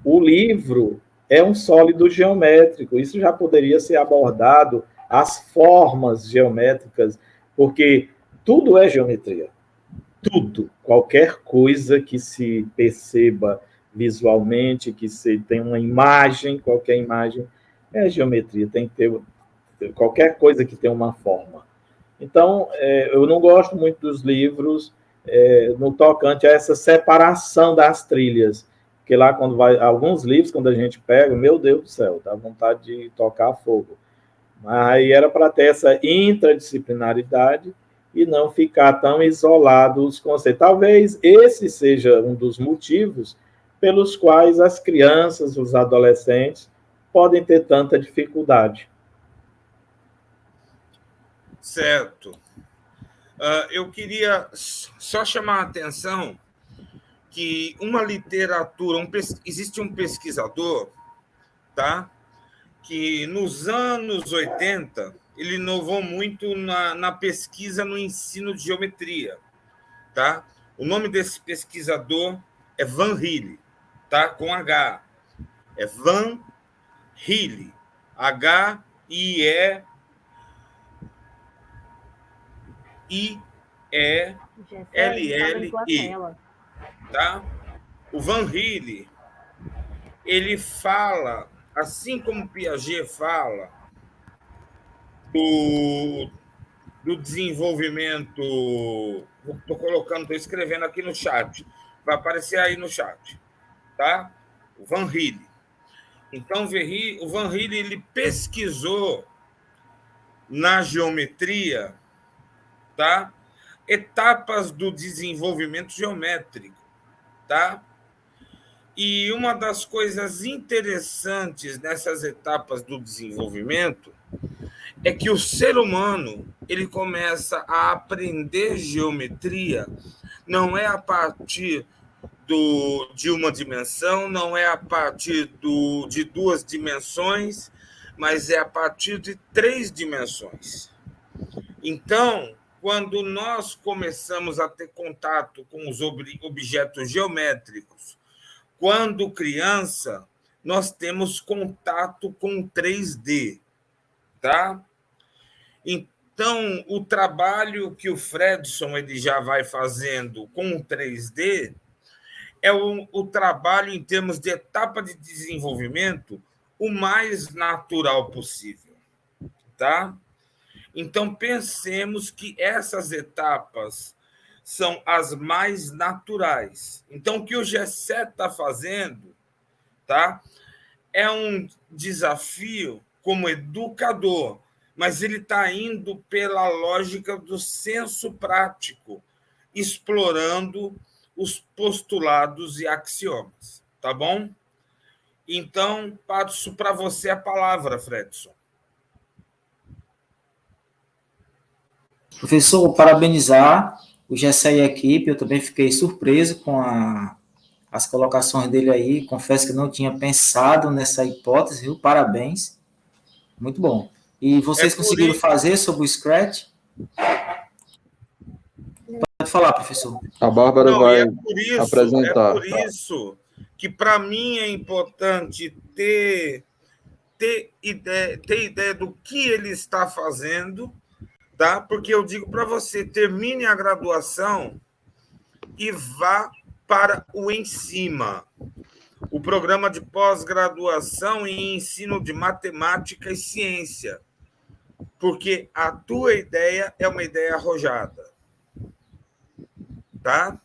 o livro é um sólido geométrico, isso já poderia ser abordado, as formas geométricas, porque tudo é geometria. Tudo, qualquer coisa que se perceba visualmente, que se tem uma imagem, qualquer imagem, é geometria, tem que ter qualquer coisa que tenha uma forma. Então, eu não gosto muito dos livros no tocante a essa separação das trilhas, porque lá, quando vai, alguns livros, quando a gente pega, meu Deus do céu, dá vontade de tocar fogo. Mas aí era para ter essa interdisciplinaridade e não ficar tão isolado os conceitos. Talvez esse seja um dos motivos pelos quais as crianças, os adolescentes, podem ter tanta dificuldade. Certo. Eu queria só chamar a atenção que uma literatura, existe um pesquisador, tá? Que nos anos 80, ele inovou muito na pesquisa no ensino de geometria, tá? O nome desse pesquisador é Van Hille, tá? Com H. É Van Hille. H-I-E-L-L-I. Tá? O Van Hille, ele fala, assim como Piaget fala, do desenvolvimento. Estou escrevendo aqui no chat. Vai aparecer aí no chat. Tá? O Van Hille. Então, o Van Hille, ele pesquisou na geometria, tá? Etapas do desenvolvimento geométrico, tá? E uma das coisas interessantes nessas etapas do desenvolvimento é que o ser humano, ele começa a aprender geometria, não é a partir de uma dimensão, não é a partir de duas dimensões, mas é a partir de 3 dimensões. Então, quando nós começamos a ter contato com os objetos geométricos, quando criança, nós temos contato com 3D, tá? Então, o trabalho que o Fredson ele já vai fazendo com 3D é o trabalho em termos de etapa de desenvolvimento o mais natural possível, tá? Então, pensemos que essas etapas são as mais naturais. Então, o que o Gessé está fazendo, tá? É um desafio como educador, mas ele está indo pela lógica do senso prático, explorando os postulados e axiomas, tá bom? Então, passo para você a palavra, Fredson. Professor, parabenizar o Gessé e a equipe, eu também fiquei surpreso com as colocações dele aí, confesso que não tinha pensado nessa hipótese, viu? Parabéns, muito bom. E vocês conseguiram fazer sobre o Scratch? Pode falar, professor. A Bárbara vai apresentar. É por isso que, para mim, é importante ter ideia do que ele está fazendo, tá? Porque eu digo para você, termine a graduação e vá para o Ensima, o programa de pós-graduação em ensino de matemática e ciência, porque a tua ideia é uma ideia arrojada, tá?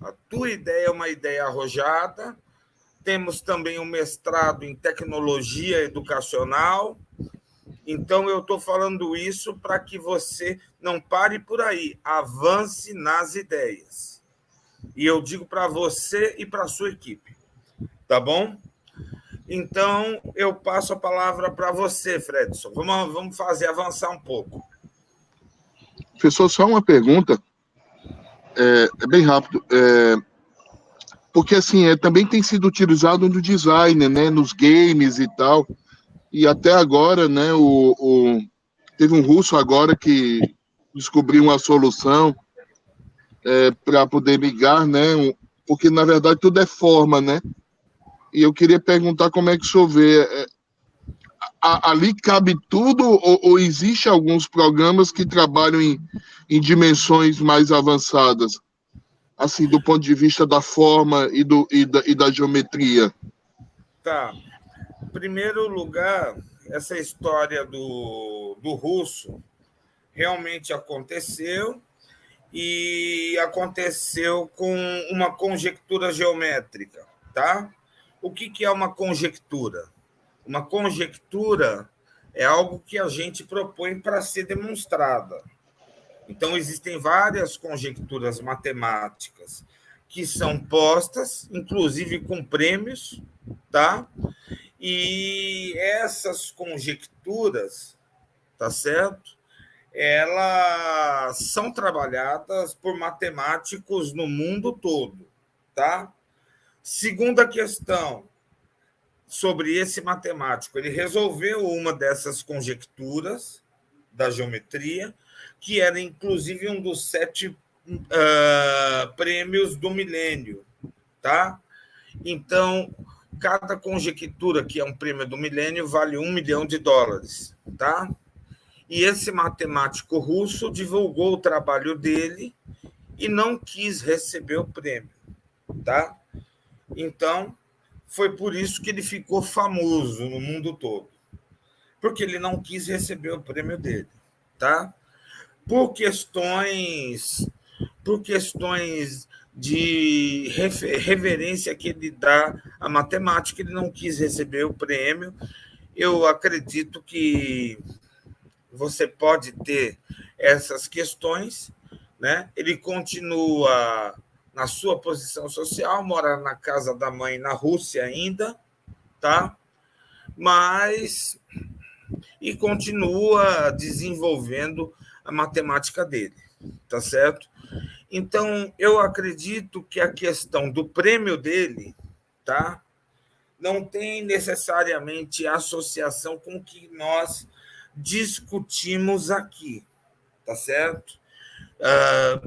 A tua ideia é uma ideia arrojada. Temos também um mestrado em tecnologia educacional. Então, eu estou falando isso para que você não pare por aí, avance nas ideias. E eu digo para você e para a sua equipe, tá bom? Então, eu passo a palavra para você, Fredson. Vamos fazer avançar um pouco. Professor, só uma pergunta, é bem rápido, porque assim, também tem sido utilizado no design, né, nos games e tal. e até agora, né, teve um russo agora que descobriu uma solução para poder ligar, né, porque na verdade tudo é forma, né, e eu queria perguntar como é que o senhor vê, ali cabe tudo ou existe alguns programas que trabalham em dimensões mais avançadas, assim, do ponto de vista da forma e da geometria? Tá. Em primeiro lugar, essa história do russo realmente aconteceu e aconteceu com uma conjectura geométrica, tá? O que é uma conjectura? Uma conjectura é algo que a gente propõe para ser demonstrada. Então, existem várias conjecturas matemáticas que são postas, inclusive com prêmios, tá? E essas conjecturas, tá certo? Elas são trabalhadas por matemáticos no mundo todo, tá? Segunda questão sobre esse matemático, ele resolveu uma dessas conjecturas da geometria, que era inclusive um dos 7 prêmios do milênio, tá? Então, cada conjectura que é um prêmio do milênio vale $1 milhão, tá? E esse matemático russo divulgou o trabalho dele e não quis receber o prêmio, tá? Então, foi por isso que ele ficou famoso no mundo todo, porque ele não quis receber o prêmio dele, tá? Por questões de reverência que ele dá à matemática, ele não quis receber o prêmio. Eu acredito que você pode ter essas questões, né? Ele continua na sua posição social, mora na casa da mãe na Rússia ainda, tá? Mas e continua desenvolvendo a matemática dele, tá certo? Então, eu acredito que a questão do prêmio dele, tá? Não tem necessariamente associação com o que nós discutimos aqui, tá certo?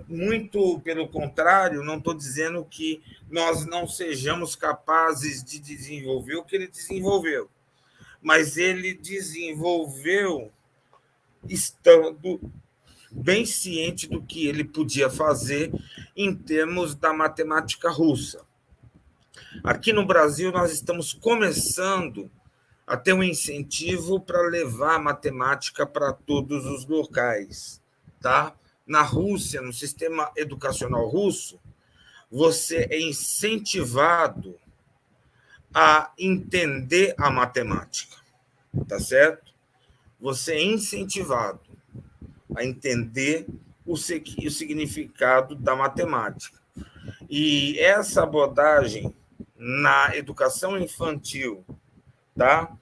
Muito pelo contrário, não estou dizendo que nós não sejamos capazes de desenvolver o que ele desenvolveu, mas ele desenvolveu estando bem ciente do que ele podia fazer em termos da matemática russa. Aqui no Brasil, nós estamos começando a ter um incentivo para levar a matemática para todos os locais, tá? Na Rússia, no sistema educacional russo, você é incentivado a entender a matemática, tá certo? Você é incentivado a entender o significado da matemática. E essa abordagem na educação infantil, tá?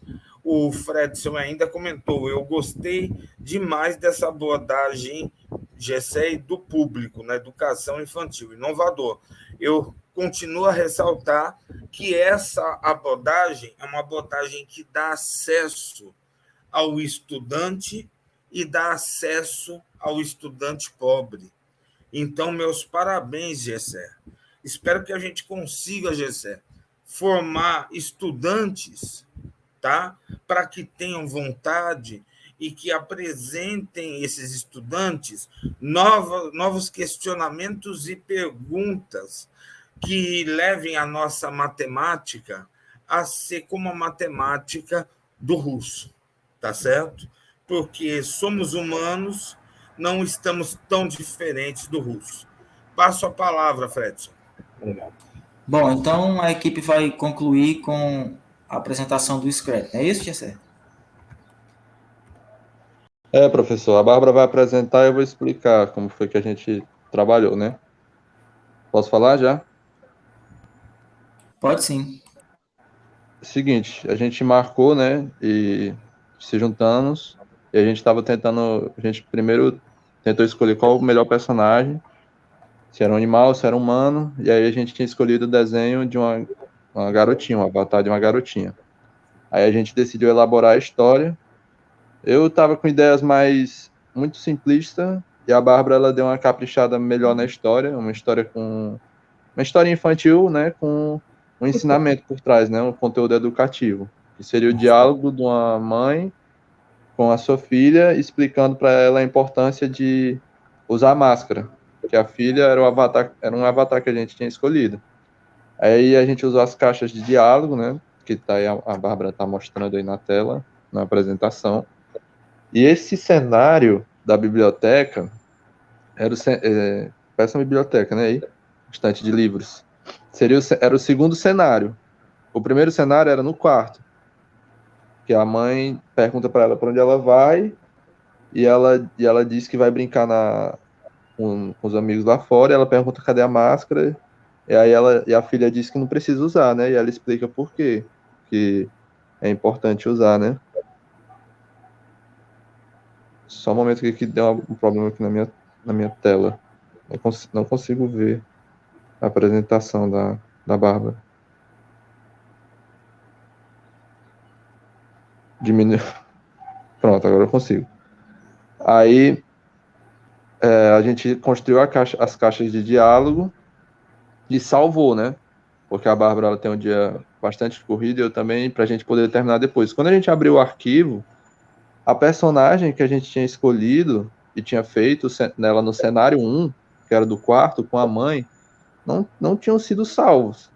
O Fredson ainda comentou, eu gostei demais dessa abordagem, Gessé, do público na educação infantil, inovador. Eu continuo a ressaltar que essa abordagem é uma abordagem que dá acesso ao estudante e dá acesso ao estudante pobre. Então, meus parabéns, Gessé. Espero que a gente consiga, Gessé, formar estudantes, tá? Para que tenham vontade e que apresentem esses estudantes novos questionamentos e perguntas que levem a nossa matemática a ser como a matemática do russo, tá certo? Porque somos humanos, não estamos tão diferentes do russo. Passo a palavra, Fredson. Obrigado. Bom, então a equipe vai concluir com a apresentação do Scratch. É isso, Gessé? Professor. A Bárbara vai apresentar e eu vou explicar como foi que a gente trabalhou, né? Posso falar já? Pode sim. Seguinte, a gente marcou, né? E se juntamos. E a gente estava tentando... A gente primeiro tentou escolher qual o melhor personagem. Se era um animal, se era um humano. E aí a gente tinha escolhido o desenho de uma garotinha, um avatar de uma garotinha. Aí a gente decidiu elaborar a história. Eu estava com ideias mais muito simplistas, e a Bárbara ela deu uma caprichada melhor na história, uma história infantil, né, com um ensinamento por trás, né, um conteúdo educativo, que seria o diálogo de uma mãe com a sua filha, explicando para ela a importância de usar máscara, que a filha era um avatar que a gente tinha escolhido. Aí a gente usou as caixas de diálogo, né, que tá aí, a Bárbara está mostrando aí na tela, na apresentação. E esse cenário da biblioteca parece uma biblioteca, né? Aí, estante de livros. Era o segundo cenário. O primeiro cenário era no quarto, que a mãe pergunta para ela para onde ela vai, e ela diz que vai brincar com os amigos lá fora. E ela pergunta cadê a máscara, e a filha diz que não precisa usar, né? E ela explica por quê, que é importante usar, né? Só um momento que deu um problema aqui na minha tela. Não consigo ver a apresentação da Bárbara. Diminuiu. Pronto, agora eu consigo. Aí a gente construiu as caixas de diálogo e salvou, né? Porque a Bárbara ela tem um dia bastante corrido, e eu também, para a gente poder terminar depois. Quando a gente abriu o arquivo, a personagem que a gente tinha escolhido e tinha feito nela no cenário 1, que era do quarto, com a mãe, não tinham sido salvos.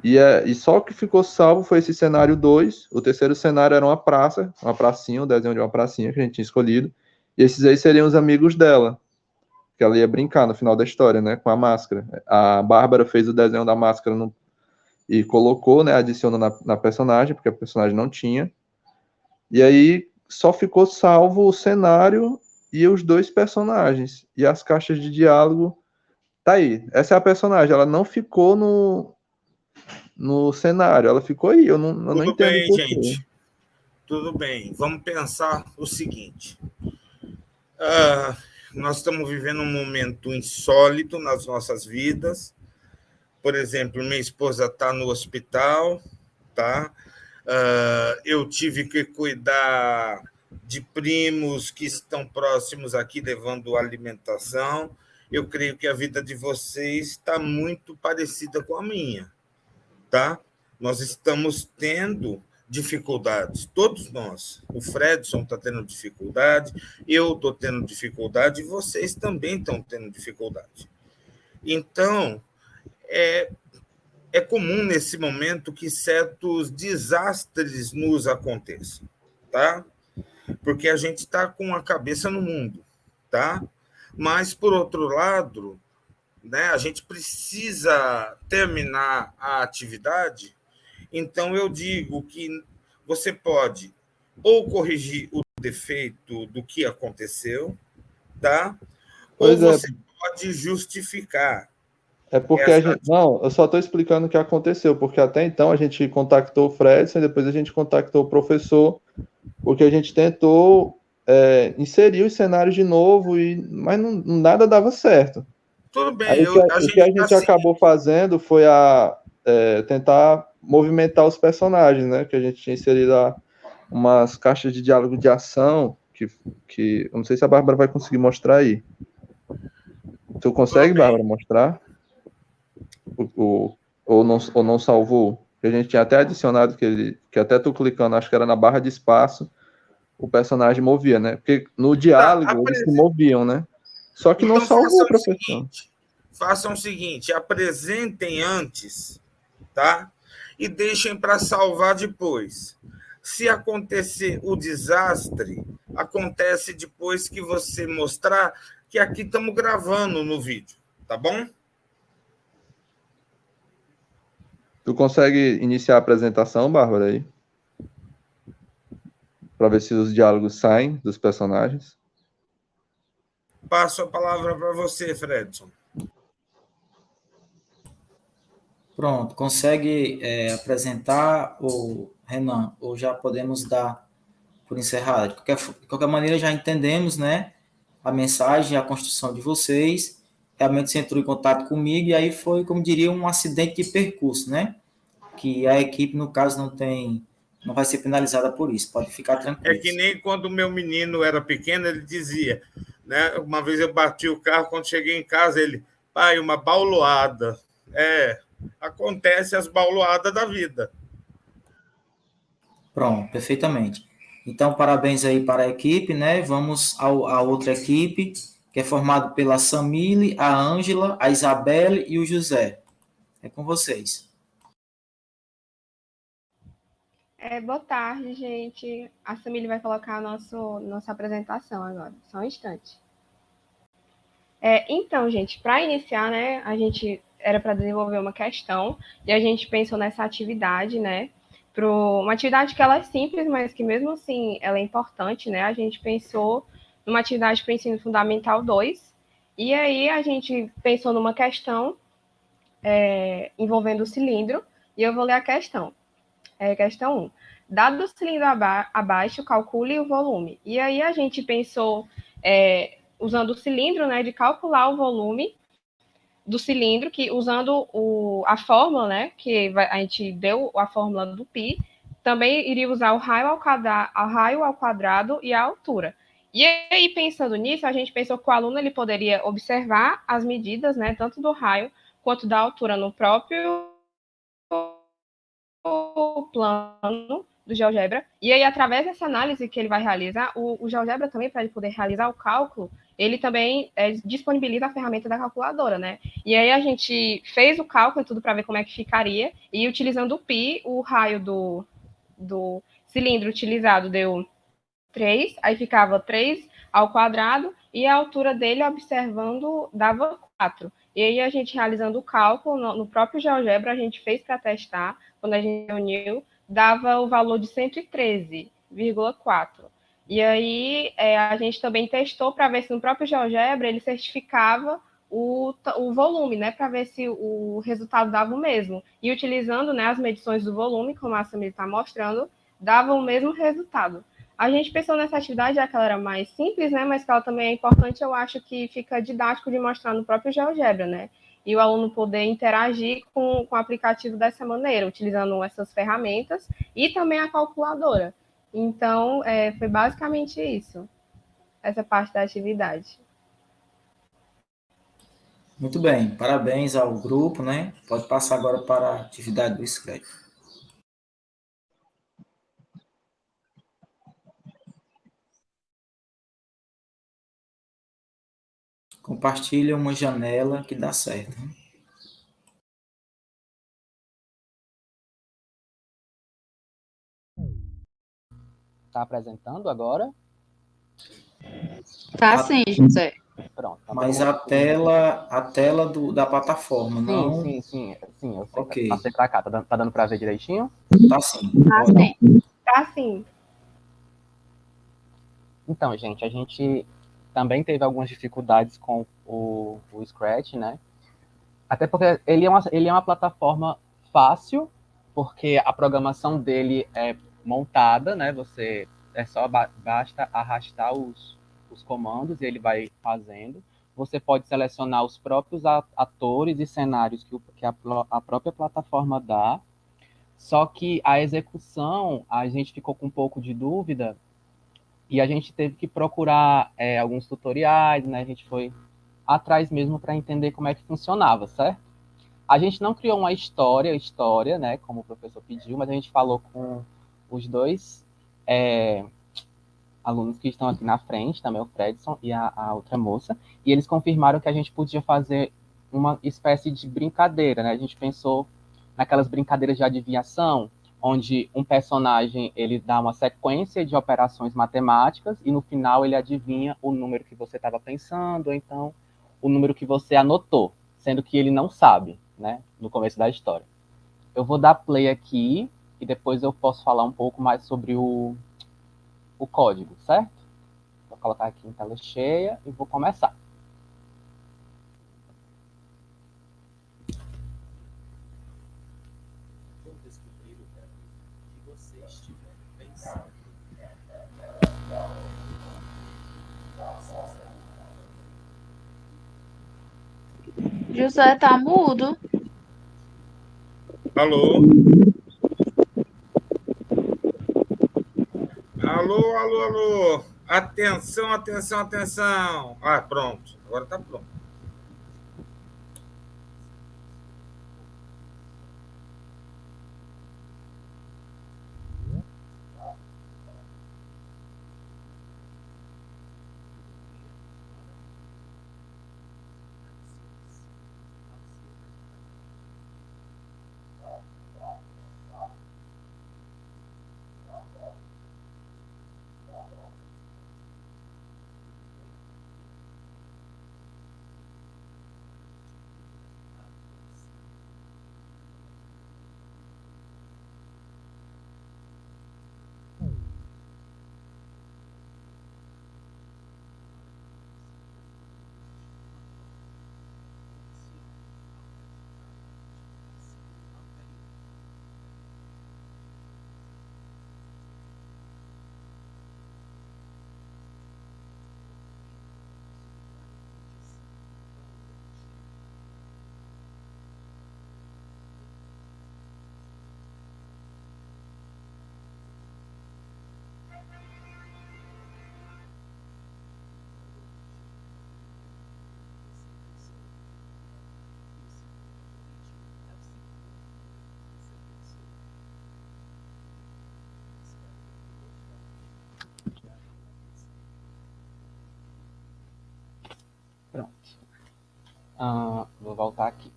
E só que ficou salvo foi esse cenário 2. O terceiro cenário era uma pracinha, um desenho de uma pracinha que a gente tinha escolhido. E esses aí seriam os amigos dela, que ela ia brincar no final da história, né, com a máscara. A Bárbara fez o desenho da máscara e colocou, né, adicionou na personagem, porque a personagem não tinha. E aí só ficou salvo o cenário e os 2 personagens. E as caixas de diálogo, tá aí. Essa é a personagem, ela não ficou no cenário, ela ficou aí. Eu não entendo bem, por quê. gente. Tudo bem. Vamos pensar o seguinte. Nós estamos vivendo um momento insólito nas nossas vidas. Por exemplo, minha esposa está no hospital, tá? Eu tive que cuidar de primos que estão próximos aqui, levando alimentação. Eu creio que a vida de vocês está muito parecida com a minha, tá? Nós estamos tendo dificuldades, todos nós. O Fredson está tendo dificuldade, eu estou tendo dificuldade, e vocês também estão tendo dificuldade. Então, é comum nesse momento que certos desastres nos aconteçam, tá? Porque a gente está com a cabeça no mundo, tá? Mas, por outro lado, né, a gente precisa terminar a atividade. Então, eu digo que você pode ou corrigir o defeito do que aconteceu, tá? Ou você pode justificar. É porque Não, eu só estou explicando o que aconteceu, porque até então a gente contactou o Fredson, e depois a gente contactou o professor, porque a gente tentou inserir os cenários de novo, mas nada dava certo. Tudo bem. Aí, o que a gente acabou fazendo foi tentar movimentar os personagens, né? Que a gente tinha inserido umas caixas de diálogo de ação, que eu não sei se a Bárbara vai conseguir mostrar aí. Tu consegue, Bárbara, mostrar? Ou não salvou? Que a gente tinha até adicionado que até tu clicando, acho que era na barra de espaço, o personagem movia, né? Porque no diálogo eles se moviam, né? Só que não salvou, professor. Façam o seguinte, apresentem antes, tá? E deixem para salvar depois. Se acontecer o desastre, acontece depois que você mostrar que aqui estamos gravando no vídeo, tá bom? Tu consegue iniciar a apresentação, Bárbara, aí? Para ver se os diálogos saem dos personagens. Passo a palavra para você, Fredson. Pronto, consegue apresentar, Renan, ou já podemos dar por encerrado? De qualquer maneira, já entendemos, né, a mensagem, a construção de vocês. Realmente você entrou em contato comigo, e aí foi, como diria, um acidente de percurso, né? Que a equipe, no caso, não tem não vai ser penalizada por isso, pode ficar tranquilo. É que nem quando o meu menino era pequeno, ele dizia, né? Uma vez eu bati o carro, quando cheguei em casa, ele, pai, uma bauloada. Acontece as bauloadas da vida. Pronto, perfeitamente. Então, parabéns aí para a equipe, né? Vamos à outra equipe, que é formada pela Samile, a Ângela, a Isabelle e o José. É com vocês. Boa tarde, gente. A Samile vai colocar nossa apresentação agora. Só um instante. Então, gente, para iniciar, né, a gente era para desenvolver uma questão e a gente pensou nessa atividade, né, uma atividade que ela é simples, mas que mesmo assim ela é importante, né? A gente pensou numa atividade para o ensino fundamental 2 e aí a gente pensou numa questão envolvendo o cilindro e eu vou ler a questão. Questão 1. Dado o cilindro abaixo, calcule o volume. E aí a gente pensou, usando o cilindro, né, de calcular o volume do cilindro, que usando a fórmula, né, a gente deu a fórmula do π, também iria usar o raio ao quadrado e a altura. E aí, pensando nisso, a gente pensou que o aluno ele poderia observar as medidas, né, tanto do raio quanto da altura no próprio plano do GeoGebra, e aí através dessa análise que ele vai realizar, o GeoGebra também, para ele poder realizar o cálculo, ele também disponibiliza a ferramenta da calculadora, né? E aí a gente fez o cálculo e tudo para ver como é que ficaria, e utilizando o π, o raio do cilindro utilizado deu 3, aí ficava 3 ao quadrado, e a altura dele, observando, dava 4. E aí a gente realizando o cálculo, no próprio GeoGebra, a gente fez para testar, quando a gente reuniu, dava o valor de 113,4. E aí a gente também testou para ver se no próprio GeoGebra ele certificava o volume, né, para ver se o resultado dava o mesmo. E utilizando, né, as medições do volume, como a Samir está mostrando, dava o mesmo resultado. A gente pensou nessa atividade, já que ela era mais simples, né, mas que ela também é importante, eu acho que fica didático de mostrar no próprio GeoGebra, né? E o aluno poder interagir com o aplicativo dessa maneira, utilizando essas ferramentas e também a calculadora. Então, foi basicamente isso, essa parte da atividade. Muito bem, parabéns ao grupo, né? Pode passar agora para a atividade do Scratch. Compartilha uma janela que dá certo. Está apresentando agora? Tá sim, José. Pronto. Tá. Mas a tela da plataforma, sim, não... Sim, eu sei. Ok. Passei para cá. Tá dando para ver direitinho? Tá sim. Tá sim. Tá sim. Então, gente, a gente também teve algumas dificuldades com o Scratch, né? Até porque ele é uma plataforma fácil, porque a programação dele é montada, né? Só basta arrastar os comandos e ele vai fazendo. Você pode selecionar os próprios atores e cenários que a própria plataforma dá. Só que a execução, a gente ficou com um pouco de dúvida e a gente teve que procurar alguns tutoriais, né? A gente foi atrás mesmo para entender como é que funcionava, certo? A gente não criou uma história, né, como o professor pediu, mas a gente falou com os dois alunos que estão aqui na frente, também o Fredson e a outra moça, e eles confirmaram que a gente podia fazer uma espécie de brincadeira, né? A gente pensou naquelas brincadeiras de adivinhação, onde um personagem ele dá uma sequência de operações matemáticas e no final ele adivinha o número que você estava pensando, ou então o número que você anotou, sendo que ele não sabe, né, no começo da história. Eu vou dar play aqui e depois eu posso falar um pouco mais sobre o código, certo? Vou colocar aqui em tela cheia e vou começar. Vou descobrir o que você estiver pensando. José tá mudo? Alô? Alô, alô, alô. Atenção, atenção, atenção. Ah, pronto. Agora está pronto. Pronto. Vou voltar aqui.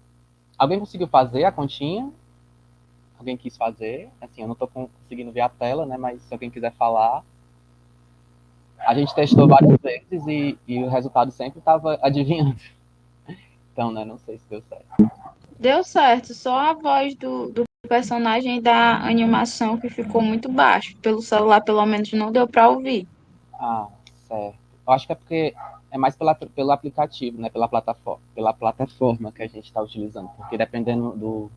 Alguém conseguiu fazer a continha? Alguém quis fazer? Assim, eu não estou conseguindo ver a tela, né? Mas se alguém quiser falar. A gente testou várias vezes e o resultado sempre estava adivinhando. Então, né? Não sei se deu certo. Deu certo, só a voz do personagem da animação que ficou muito baixo. Pelo celular, pelo menos, não deu para ouvir. Ah, certo. Eu acho que é porque é mais pelo aplicativo, né? Pela plataforma que a gente está utilizando. Porque dependendo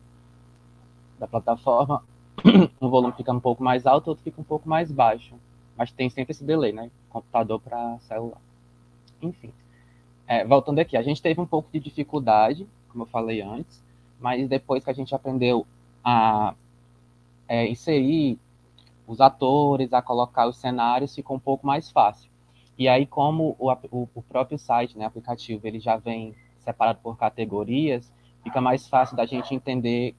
da plataforma, um volume fica um pouco mais alto, outro fica um pouco mais baixo. Mas tem sempre esse delay, né? Computador para celular. Enfim. Voltando aqui, a gente teve um pouco de dificuldade, como eu falei antes, mas depois que a gente aprendeu a inserir os atores, a colocar os cenários, ficou um pouco mais fácil. E aí, como o próprio site, né, aplicativo, ele já vem separado por categorias, fica mais fácil da gente entender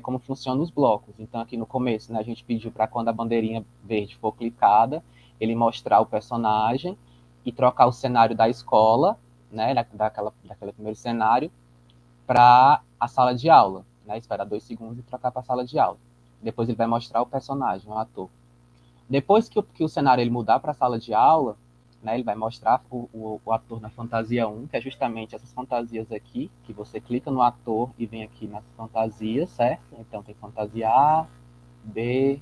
como funcionam os blocos. Então, aqui no começo, né, a gente pediu para quando a bandeirinha verde for clicada, ele mostrar o personagem e trocar o cenário da escola, né, daquele primeiro cenário, para a sala de aula, né, esperar 2 segundos e trocar para a sala de aula. Depois ele vai mostrar o personagem, o ator. Depois que o cenário ele mudar para a sala de aula, né, ele vai mostrar o ator na fantasia 1, que é justamente essas fantasias aqui, que você clica no ator e vem aqui nas fantasias, certo? Então tem fantasia A, B,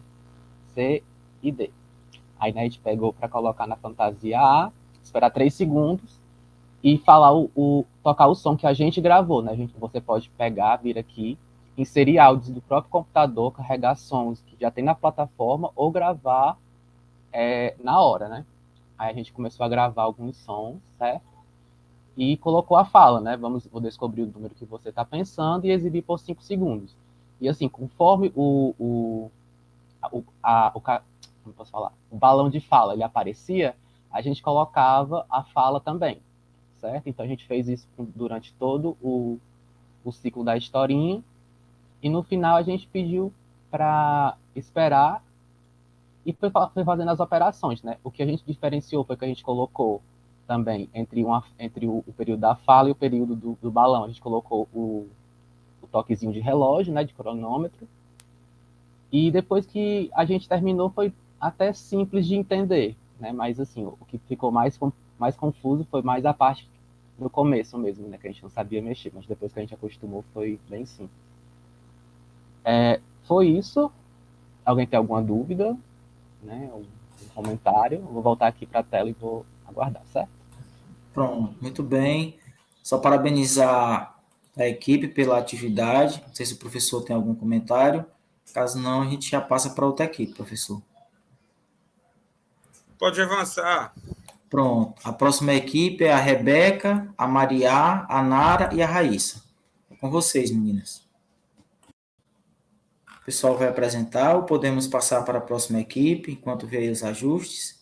C e D. Aí, né, a gente pegou para colocar na fantasia A, esperar 3 segundos e falar tocar o som que a gente gravou, né? Você pode pegar, vir aqui, inserir áudios do próprio computador, carregar sons que já tem na plataforma ou gravar na hora, né? Aí a gente começou a gravar alguns sons, certo? E colocou a fala, né? Vou descobrir o número que você está pensando e exibir por 5 segundos. E assim, conforme como posso falar? O balão de fala ele aparecia, a gente colocava a fala também, certo? Então a gente fez isso durante todo o ciclo da historinha e no final a gente pediu para esperar e foi fazendo as operações, né? O que a gente diferenciou foi que a gente colocou também entre o período da fala e o período do balão. A gente colocou o toquezinho de relógio, né? De cronômetro. E depois que a gente terminou foi até simples de entender, né? Mas assim, o que ficou mais confuso foi mais a parte do começo mesmo, né? Que a gente não sabia mexer, mas depois que a gente acostumou foi bem simples. Foi isso. Alguém tem alguma dúvida? Né, um comentário, vou voltar aqui para a tela e vou aguardar, certo? Pronto, muito bem. Só parabenizar a equipe pela atividade. Não sei se o professor tem algum comentário. Caso não, a gente já passa para outra equipe, professor. Pode avançar. Pronto. A próxima equipe é a Rebeca, a Maria, a Nara e a Raíssa. É com vocês, meninas. O pessoal vai apresentar ou podemos passar para a próxima equipe enquanto vê aí os ajustes?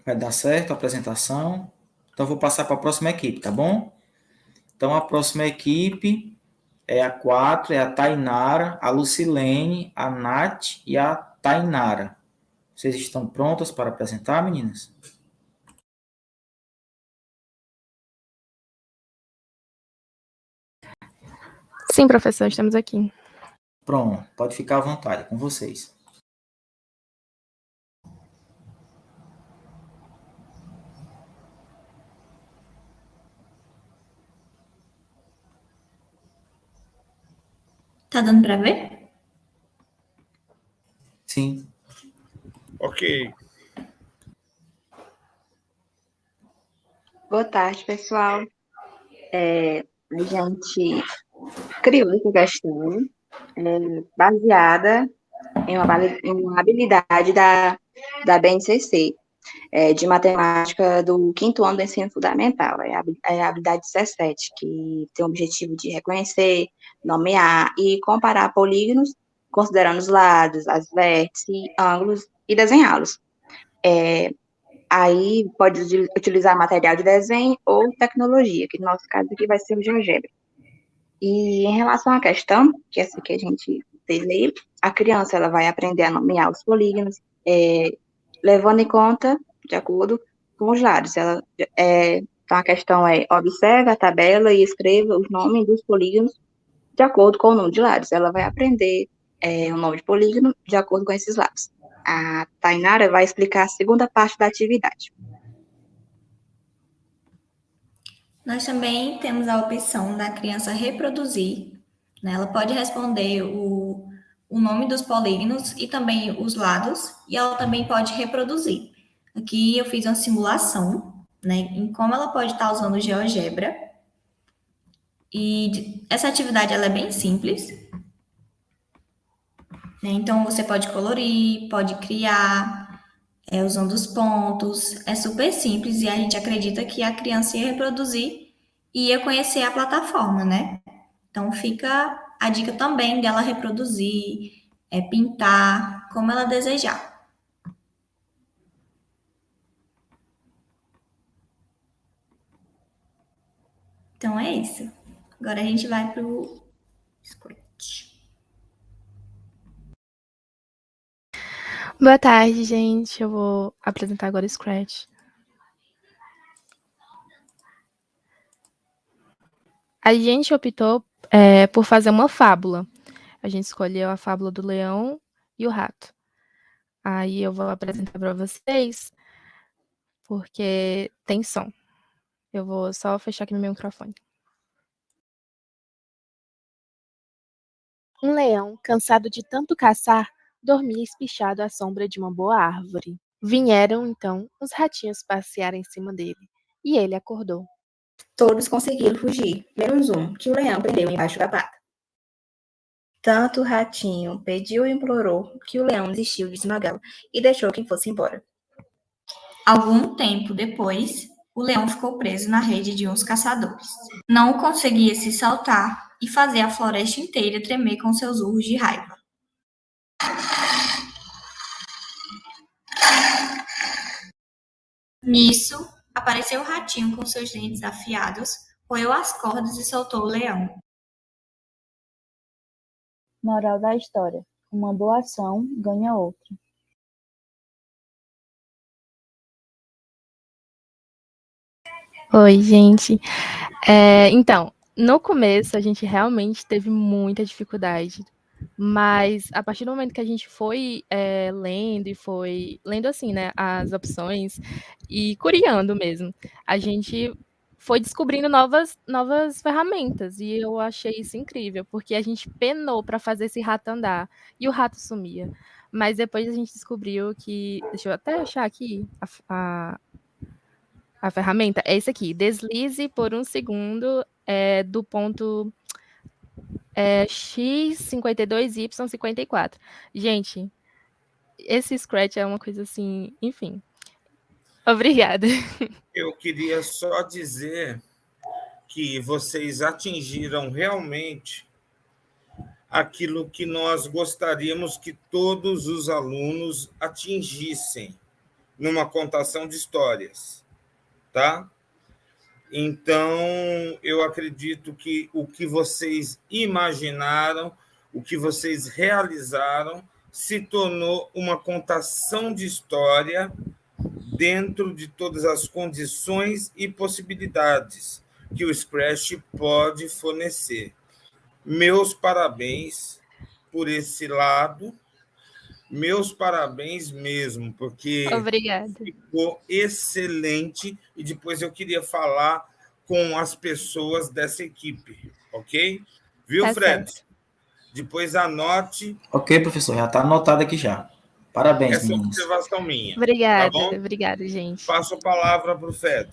Vai dar certo a apresentação? Então, vou passar para a próxima equipe, tá bom? Então, a próxima equipe é a 4, é a Tainara, a Lucilene, a Nath e a Tainara. Vocês estão prontas para apresentar, meninas? Sim, professor, estamos aqui. Pronto, pode ficar à vontade, com vocês. Tá dando para ver? Sim. Ok. Boa tarde, pessoal. A gente criou essa questão baseada em uma habilidade da BNCC, de matemática do 5º ano do ensino fundamental, é a habilidade 17, que tem o objetivo de reconhecer, nomear e comparar polígonos, considerando os lados, as vértices, ângulos e desenhá-los. Aí pode utilizar material de desenho ou tecnologia, que no nosso caso aqui vai ser o GeoGebra. E em relação à questão, que essa que a gente fez aí, a criança ela vai aprender a nomear os polígonos, levando em conta, de acordo com os lados. Então a questão é, observe a tabela e escreva os nomes dos polígonos de acordo com o número de lados. Ela vai aprender o nome de polígono de acordo com esses lados. A Tainara vai explicar a segunda parte da atividade. Nós também temos a opção da criança reproduzir, né? Ela pode responder o nome dos polígonos e também os lados, e ela também pode reproduzir. Aqui eu fiz uma simulação, né, em como ela pode estar usando o GeoGebra. E essa atividade ela é bem simples, né? Então você pode colorir, pode criar, usando os pontos. É super simples e a gente acredita que a criança ia reproduzir e ia conhecer a plataforma, né? Então fica a dica também dela reproduzir, pintar, como ela desejar. Então é isso. Agora a gente vai para o Scratch. Boa tarde, gente. Eu vou apresentar agora o Scratch. A gente optou por fazer uma fábula. A gente escolheu a fábula do leão e o rato. Aí eu vou apresentar para vocês, porque tem som. Eu vou só fechar aqui no meu microfone. Um leão, cansado de tanto caçar, dormia espichado à sombra de uma boa árvore. Vieram, então, os ratinhos passear em cima dele, e ele acordou. Todos conseguiram fugir, menos um, que o leão prendeu embaixo da pata. Tanto o ratinho pediu e implorou que o leão desistiu de esmagá-lo e deixou que fosse embora. Algum tempo depois, o leão ficou preso na rede de uns caçadores. Não conseguia se soltar e fazer a floresta inteira tremer com seus urros de raiva. Nisso, apareceu o ratinho com seus dentes afiados, roeu as cordas e soltou o leão. Moral da história: uma boa ação ganha outra. Oi, gente. Então, no começo a gente realmente teve muita dificuldade, mas a partir do momento que a gente foi lendo e foi lendo assim, né, as opções e curiando mesmo, a gente foi descobrindo novas ferramentas e eu achei isso incrível, porque a gente penou para fazer esse rato andar e o rato sumia. Mas depois a gente descobriu que, deixa eu até achar aqui a ferramenta é esse aqui, deslize por 1 segundo do ponto X52, Y54. Gente, esse Scratch é uma coisa assim, enfim. Obrigada. Eu queria só dizer que vocês atingiram realmente aquilo que nós gostaríamos que todos os alunos atingissem numa contação de histórias, tá? Então, eu acredito que o que vocês imaginaram, o que vocês realizaram, se tornou uma contação de história dentro de todas as condições e possibilidades que o Scratch pode fornecer. Meus parabéns por esse lado, meus parabéns mesmo, porque Obrigada. ficou excelente, e depois eu queria falar com as pessoas dessa equipe, ok? Viu, Tá Fred? certo. Depois anote. Ok, professor, já está anotado aqui já. Parabéns, Essa meninos. observação minha. Obrigada, Tá bom? obrigada, gente. Passo a palavra para o Fred.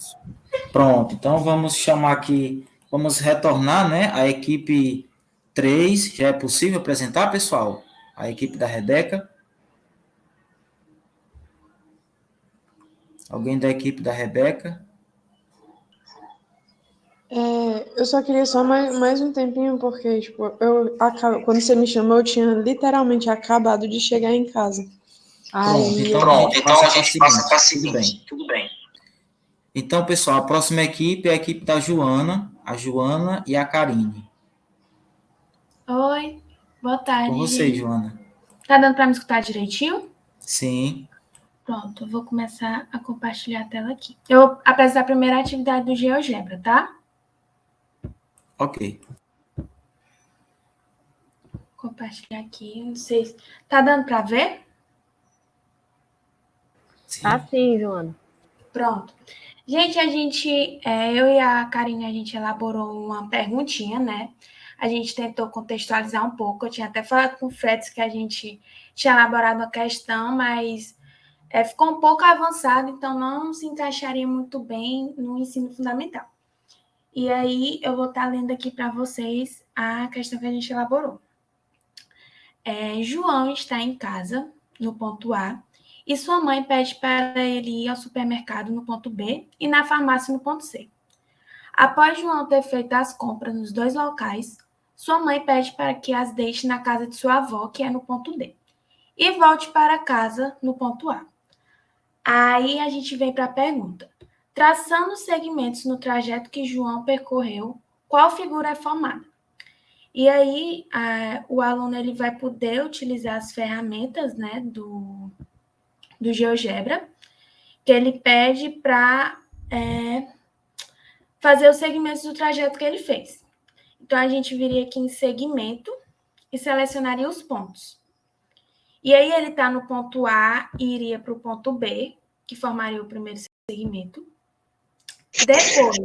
Pronto, então vamos chamar aqui, vamos retornar, né, a equipe 3. Já é possível apresentar, pessoal? A equipe da Rebeca. Alguém da equipe da Rebeca? Eu só queria só mais um tempinho, porque, tipo, quando você me chamou, eu tinha literalmente acabado de chegar em casa. Pronto, então a gente passa para a seguinte. Tudo bem. Então, pessoal, a próxima equipe é a equipe da Joana, a Joana e a Karine. Oi, boa tarde. Com você, Joana. Tá dando para me escutar direitinho? Sim. Pronto, eu vou começar a compartilhar a tela aqui. Eu vou apresentar a primeira atividade do GeoGebra, tá? Ok. Compartilhar aqui, não sei se... Tá dando para ver? Sim. Ah, sim, Joana. Pronto. Gente, eu e a Karine, a gente elaborou uma perguntinha, né? A gente tentou contextualizar um pouco. Eu tinha até falado com o Fred que a gente tinha elaborado uma questão, mas ficou um pouco avançado, então não se encaixaria muito bem no ensino fundamental. E aí, eu vou estar lendo aqui para vocês a questão que a gente elaborou. João está em casa, no ponto A, e sua mãe pede para ele ir ao supermercado no ponto B e na farmácia no ponto C. Após João ter feito as compras nos dois locais, sua mãe pede para que as deixe na casa de sua avó, que é no ponto D, e volte para casa no ponto A. Aí a gente vem para a pergunta. Traçando os segmentos no trajeto que João percorreu, qual figura é formada? E aí, o aluno ele vai poder utilizar as ferramentas, né, do GeoGebra, que ele pede para fazer os segmentos do trajeto que ele fez. Então, a gente viria aqui em segmento e selecionaria os pontos. E aí, ele está no ponto A e iria para o ponto B, que formaria o primeiro segmento. Depois,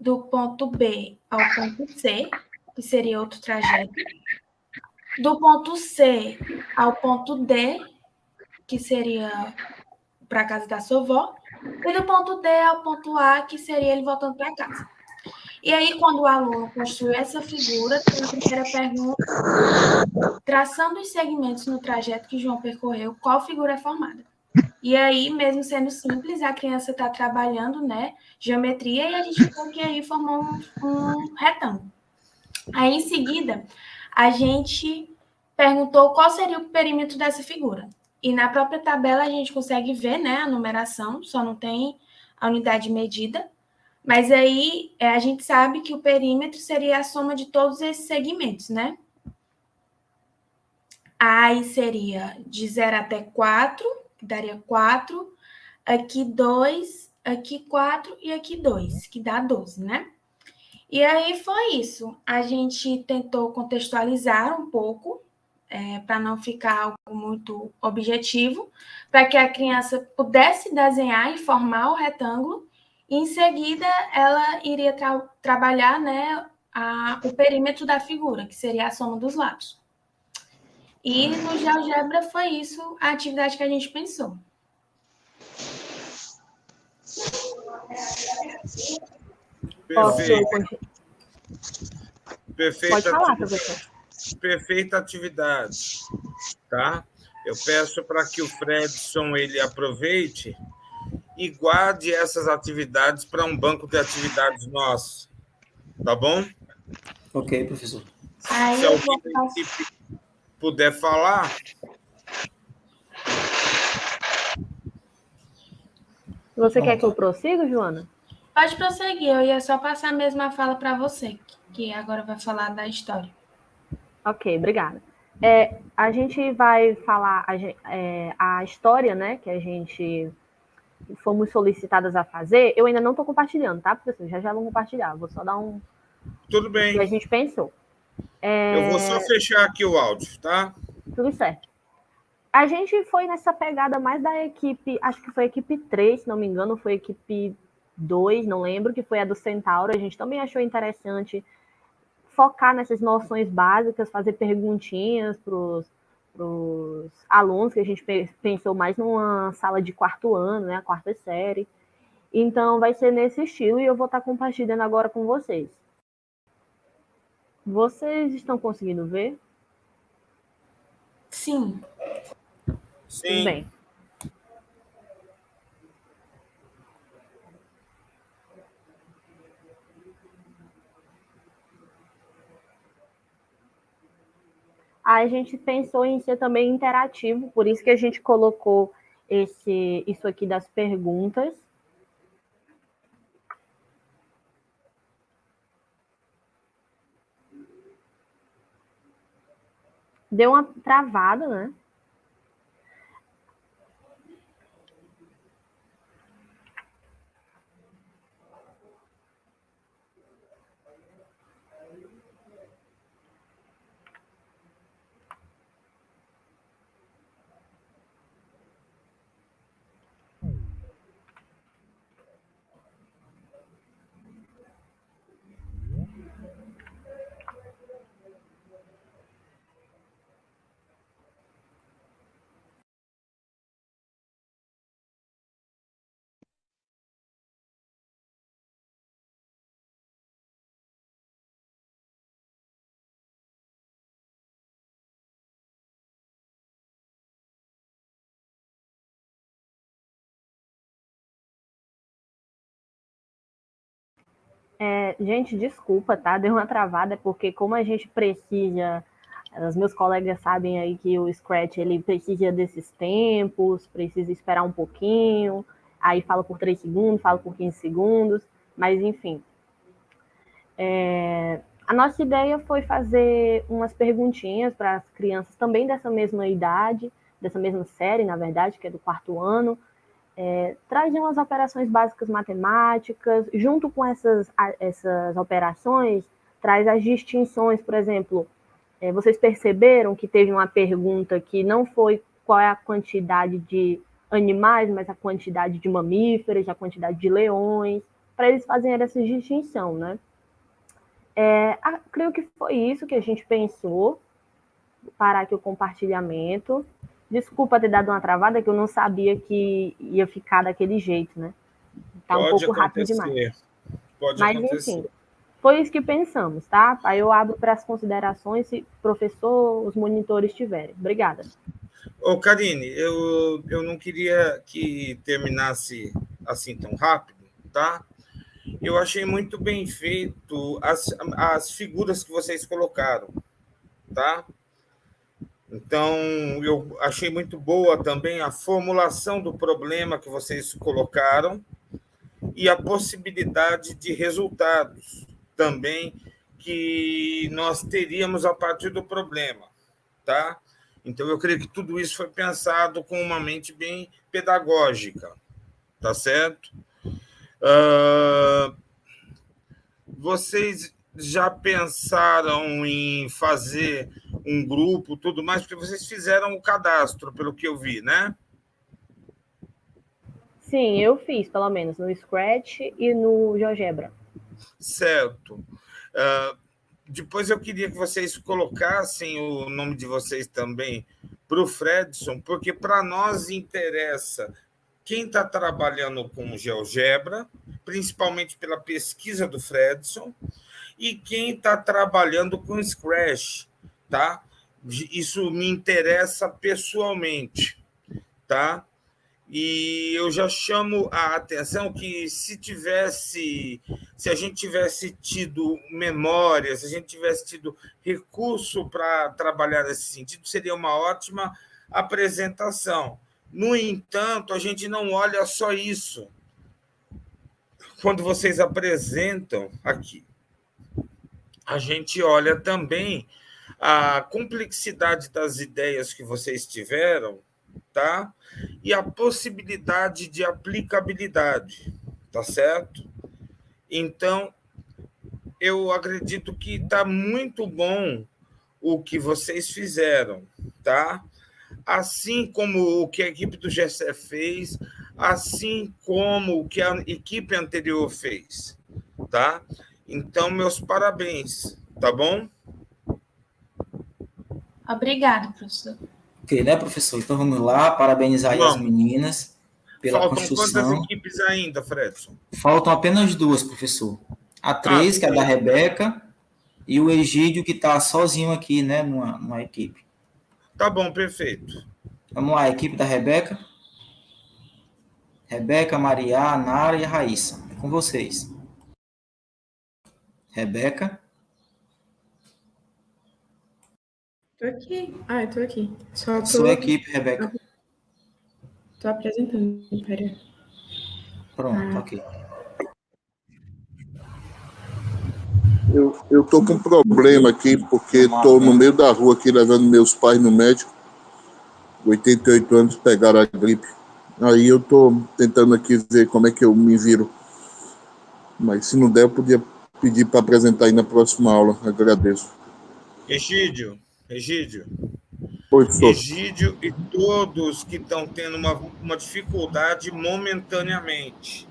do ponto B ao ponto C, que seria outro trajeto. Do ponto C ao ponto D, que seria para a casa da sua avó. E do ponto D ao ponto A, que seria ele voltando para casa. E aí, quando o aluno construiu essa figura, tem a primeira pergunta. Traçando os segmentos no trajeto que João percorreu, qual figura é formada? E aí, mesmo sendo simples, a criança está trabalhando, né, geometria, e a gente viu que aí formou um retângulo. Aí, em seguida, a gente perguntou qual seria o perímetro dessa figura. E na própria tabela a gente consegue ver, né, a numeração, só não tem a unidade de medida. Mas aí a gente sabe que o perímetro seria a soma de todos esses segmentos, né? Aí seria de 0 até 4, que daria 4, aqui 2, aqui 4 e aqui 2, que dá 12, né? E aí foi isso. A gente tentou contextualizar um pouco, para não ficar algo muito objetivo, para que a criança pudesse desenhar e formar o retângulo, e em seguida ela iria trabalhar, né, o perímetro da figura, que seria a soma dos lados. E no GeoGebra foi isso a atividade que a gente pensou. Perfeito. Pode falar, professor. Perfeita atividade, tá? Eu peço para que o Fredson ele aproveite e guarde essas atividades para um banco de atividades nosso. Tá bom? Ok, professor. Se alguém da equipe puder falar. Você quer que eu prossiga, Joana? Pode prosseguir, eu ia só passar a mesma fala para você, que agora vai falar da história. Ok, obrigada. A gente vai falar a história, né, que a gente fomos solicitadas a fazer. Eu ainda não estou compartilhando, tá, professor? Já vou compartilhar. Vou só dar um... Tudo bem. O que a gente pensou. Eu vou só fechar aqui o áudio, tá? Tudo certo. A gente foi nessa pegada mais da equipe, acho que foi a equipe 3, se não me engano, foi a equipe 2, não lembro, que foi a do Centauro. A gente também achou interessante focar nessas noções básicas, fazer perguntinhas para os alunos, que a gente pensou mais numa sala de quarto ano, né, a quarta série. Então, vai ser nesse estilo e eu vou estar compartilhando agora com vocês. Vocês estão conseguindo ver? Sim. Sim. Tudo bem. A gente pensou em ser também interativo, por isso que a gente colocou isso aqui das perguntas. Deu uma travada, né? Gente, desculpa, tá? Deu uma travada, porque como a gente precisa, os meus colegas sabem aí que o Scratch, ele precisa desses tempos, precisa esperar um pouquinho, aí fala por 3 segundos, fala por 15 segundos, mas enfim. A nossa ideia foi fazer umas perguntinhas para as crianças também dessa mesma idade, dessa mesma série, na verdade, que é do quarto ano, trazem umas operações básicas matemáticas, junto com essas operações, traz as distinções, por exemplo, vocês perceberam que teve uma pergunta que não foi qual é a quantidade de animais, mas a quantidade de mamíferos, a quantidade de leões, para eles fazerem essa distinção, né? Creio que foi isso que a gente pensou, parar aqui o compartilhamento. Desculpa ter dado uma travada, que eu não sabia que ia ficar daquele jeito, né? Tá um pouco rápido demais. Pode Mas, acontecer. enfim, foi isso que pensamos, tá? Aí eu abro para as considerações, se o professor, os monitores tiverem. Obrigada. Ô, Karine, eu não queria que terminasse assim tão rápido, tá? Eu achei muito bem feito as figuras que vocês colocaram, tá? Então, eu achei muito boa também a formulação do problema que vocês colocaram e a possibilidade de resultados também que nós teríamos a partir do problema, tá? Então, eu creio que tudo isso foi pensado com uma mente bem pedagógica, tá certo? Vocês já pensaram em fazer um grupo, tudo mais, porque vocês fizeram o cadastro, pelo que eu vi, né? Sim, eu fiz, pelo menos, no Scratch e no GeoGebra. Certo. Depois eu queria que vocês colocassem o nome de vocês também para o Fredson, porque para nós interessa quem está trabalhando com GeoGebra, principalmente pela pesquisa do Fredson, e quem está trabalhando com Scratch, tá? Isso me interessa pessoalmente, tá? E eu já chamo a atenção que se a gente tivesse tido memória, se a gente tivesse tido recurso para trabalhar nesse sentido, seria uma ótima apresentação. No entanto, a gente não olha só isso. Quando vocês apresentam aqui, a gente olha também a complexidade das ideias que vocês tiveram, tá? E a possibilidade de aplicabilidade, tá certo? Então, eu acredito que está muito bom o que vocês fizeram, tá? Assim como o que a equipe do GCE fez, assim como o que a equipe anterior fez, tá? Então, meus parabéns, tá bom? Obrigada, professor. Ok, né, professor? Então vamos lá, parabenizar aí as meninas pela Faltam construção. quantas equipes ainda, Fredson? Faltam apenas 2, professor. A 3, que é a da Rebeca, e o Egídio, que está sozinho aqui, né, numa equipe. Tá bom, perfeito. Vamos lá, a equipe da Rebeca. Rebeca, Maria, a Nara e a Raíssa. É com vocês. Rebeca. Tô aqui. Ah, eu tô aqui. Só tô... Sua equipe, Rebeca. Tô apresentando, pera. Pronto, ok. Eu tô com um problema aqui, porque tô no meio da rua aqui, levando meus pais no médico. 88 anos, pegaram a gripe. Aí eu tô tentando aqui ver como é que eu me viro. Mas se não der, eu podia pedir para apresentar aí na próxima aula. Agradeço. Egídio. Oi, professor. Egídio e todos que estão tendo uma dificuldade momentaneamente.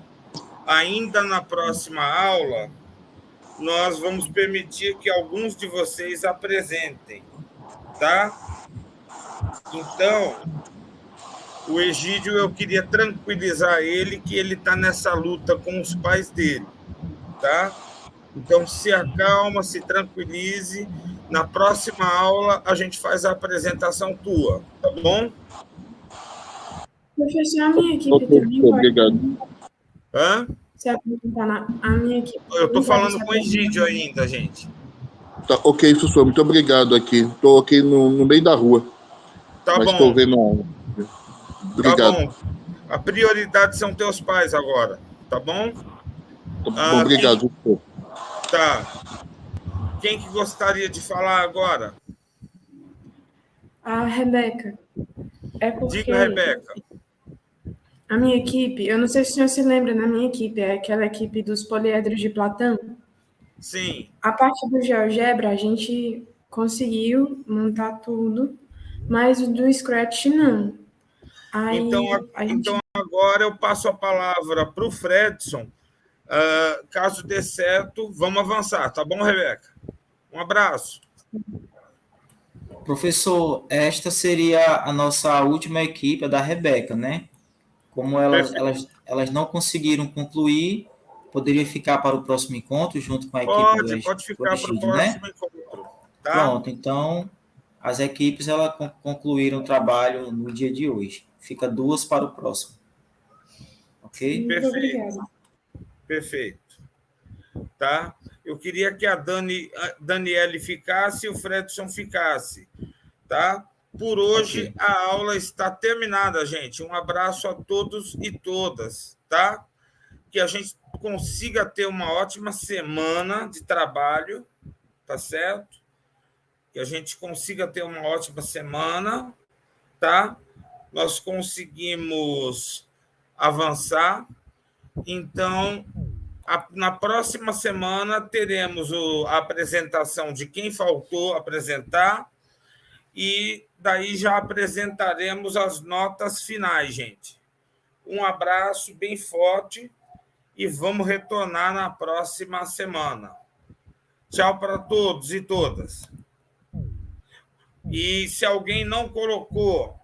Ainda na próxima aula, nós vamos permitir que alguns de vocês apresentem, tá? Então, o Egídio, eu queria tranquilizar ele que ele está nessa luta com os pais dele, tá? Então, se acalma, se tranquilize. Na próxima aula, a gente faz a apresentação tua, tá bom? Professor, a minha equipe também pode... Obrigado. Hã? Se apresentar a minha equipe... Eu estou falando com o Egídio ainda, gente. Tá, ok, professor, muito obrigado aqui. Estou aqui no meio da rua. Tá mas bom. Estou vendo a aula. Obrigado. Tá bom. A prioridade são teus pais agora, tá bom? Obrigado, professor. Tá. Quem que gostaria de falar agora? A Rebeca. É porque... Diga, Rebeca. A minha equipe, eu não sei se o senhor se lembra, na minha equipe, é aquela equipe dos poliedros de Platão. Sim. A parte do GeoGebra, a gente conseguiu montar tudo, mas o do Scratch não. Aí, então agora eu passo a palavra para o Fredson. Caso dê certo, vamos avançar, tá bom, Rebeca? Um abraço. Professor, esta seria a nossa última equipe, a da Rebeca, né? Como elas não conseguiram concluir, poderia ficar para o próximo encontro, junto com a equipe Pode ficar para o próximo, né? encontro. Tá? Pronto, então, as equipes elas concluíram o trabalho no dia de hoje. Fica 2 para o próximo. Ok? Perfeito. Tá? Eu queria que a Daniele ficasse e o Fredson ficasse. Tá? Por hoje, a aula está terminada, gente. Um abraço a todos e todas, tá? Que a gente consiga ter uma ótima semana de trabalho, tá certo? Que a gente consiga ter uma ótima semana, tá? Nós conseguimos avançar. Então, na próxima semana, teremos a apresentação de quem faltou apresentar e daí já apresentaremos as notas finais, gente. Um abraço bem forte e vamos retornar na próxima semana. Tchau para todos e todas. E se alguém não colocou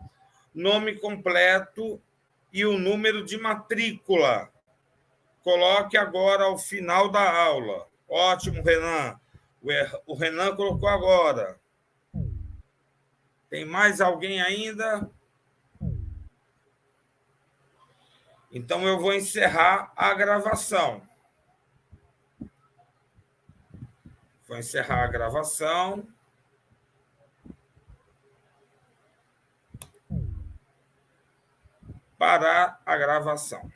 nome completo e o número de matrícula, coloque agora ao final da aula. Ótimo, Renan. O Renan colocou agora. Tem mais alguém ainda? Então, eu vou encerrar a gravação. Vou encerrar a gravação. Parar a gravação.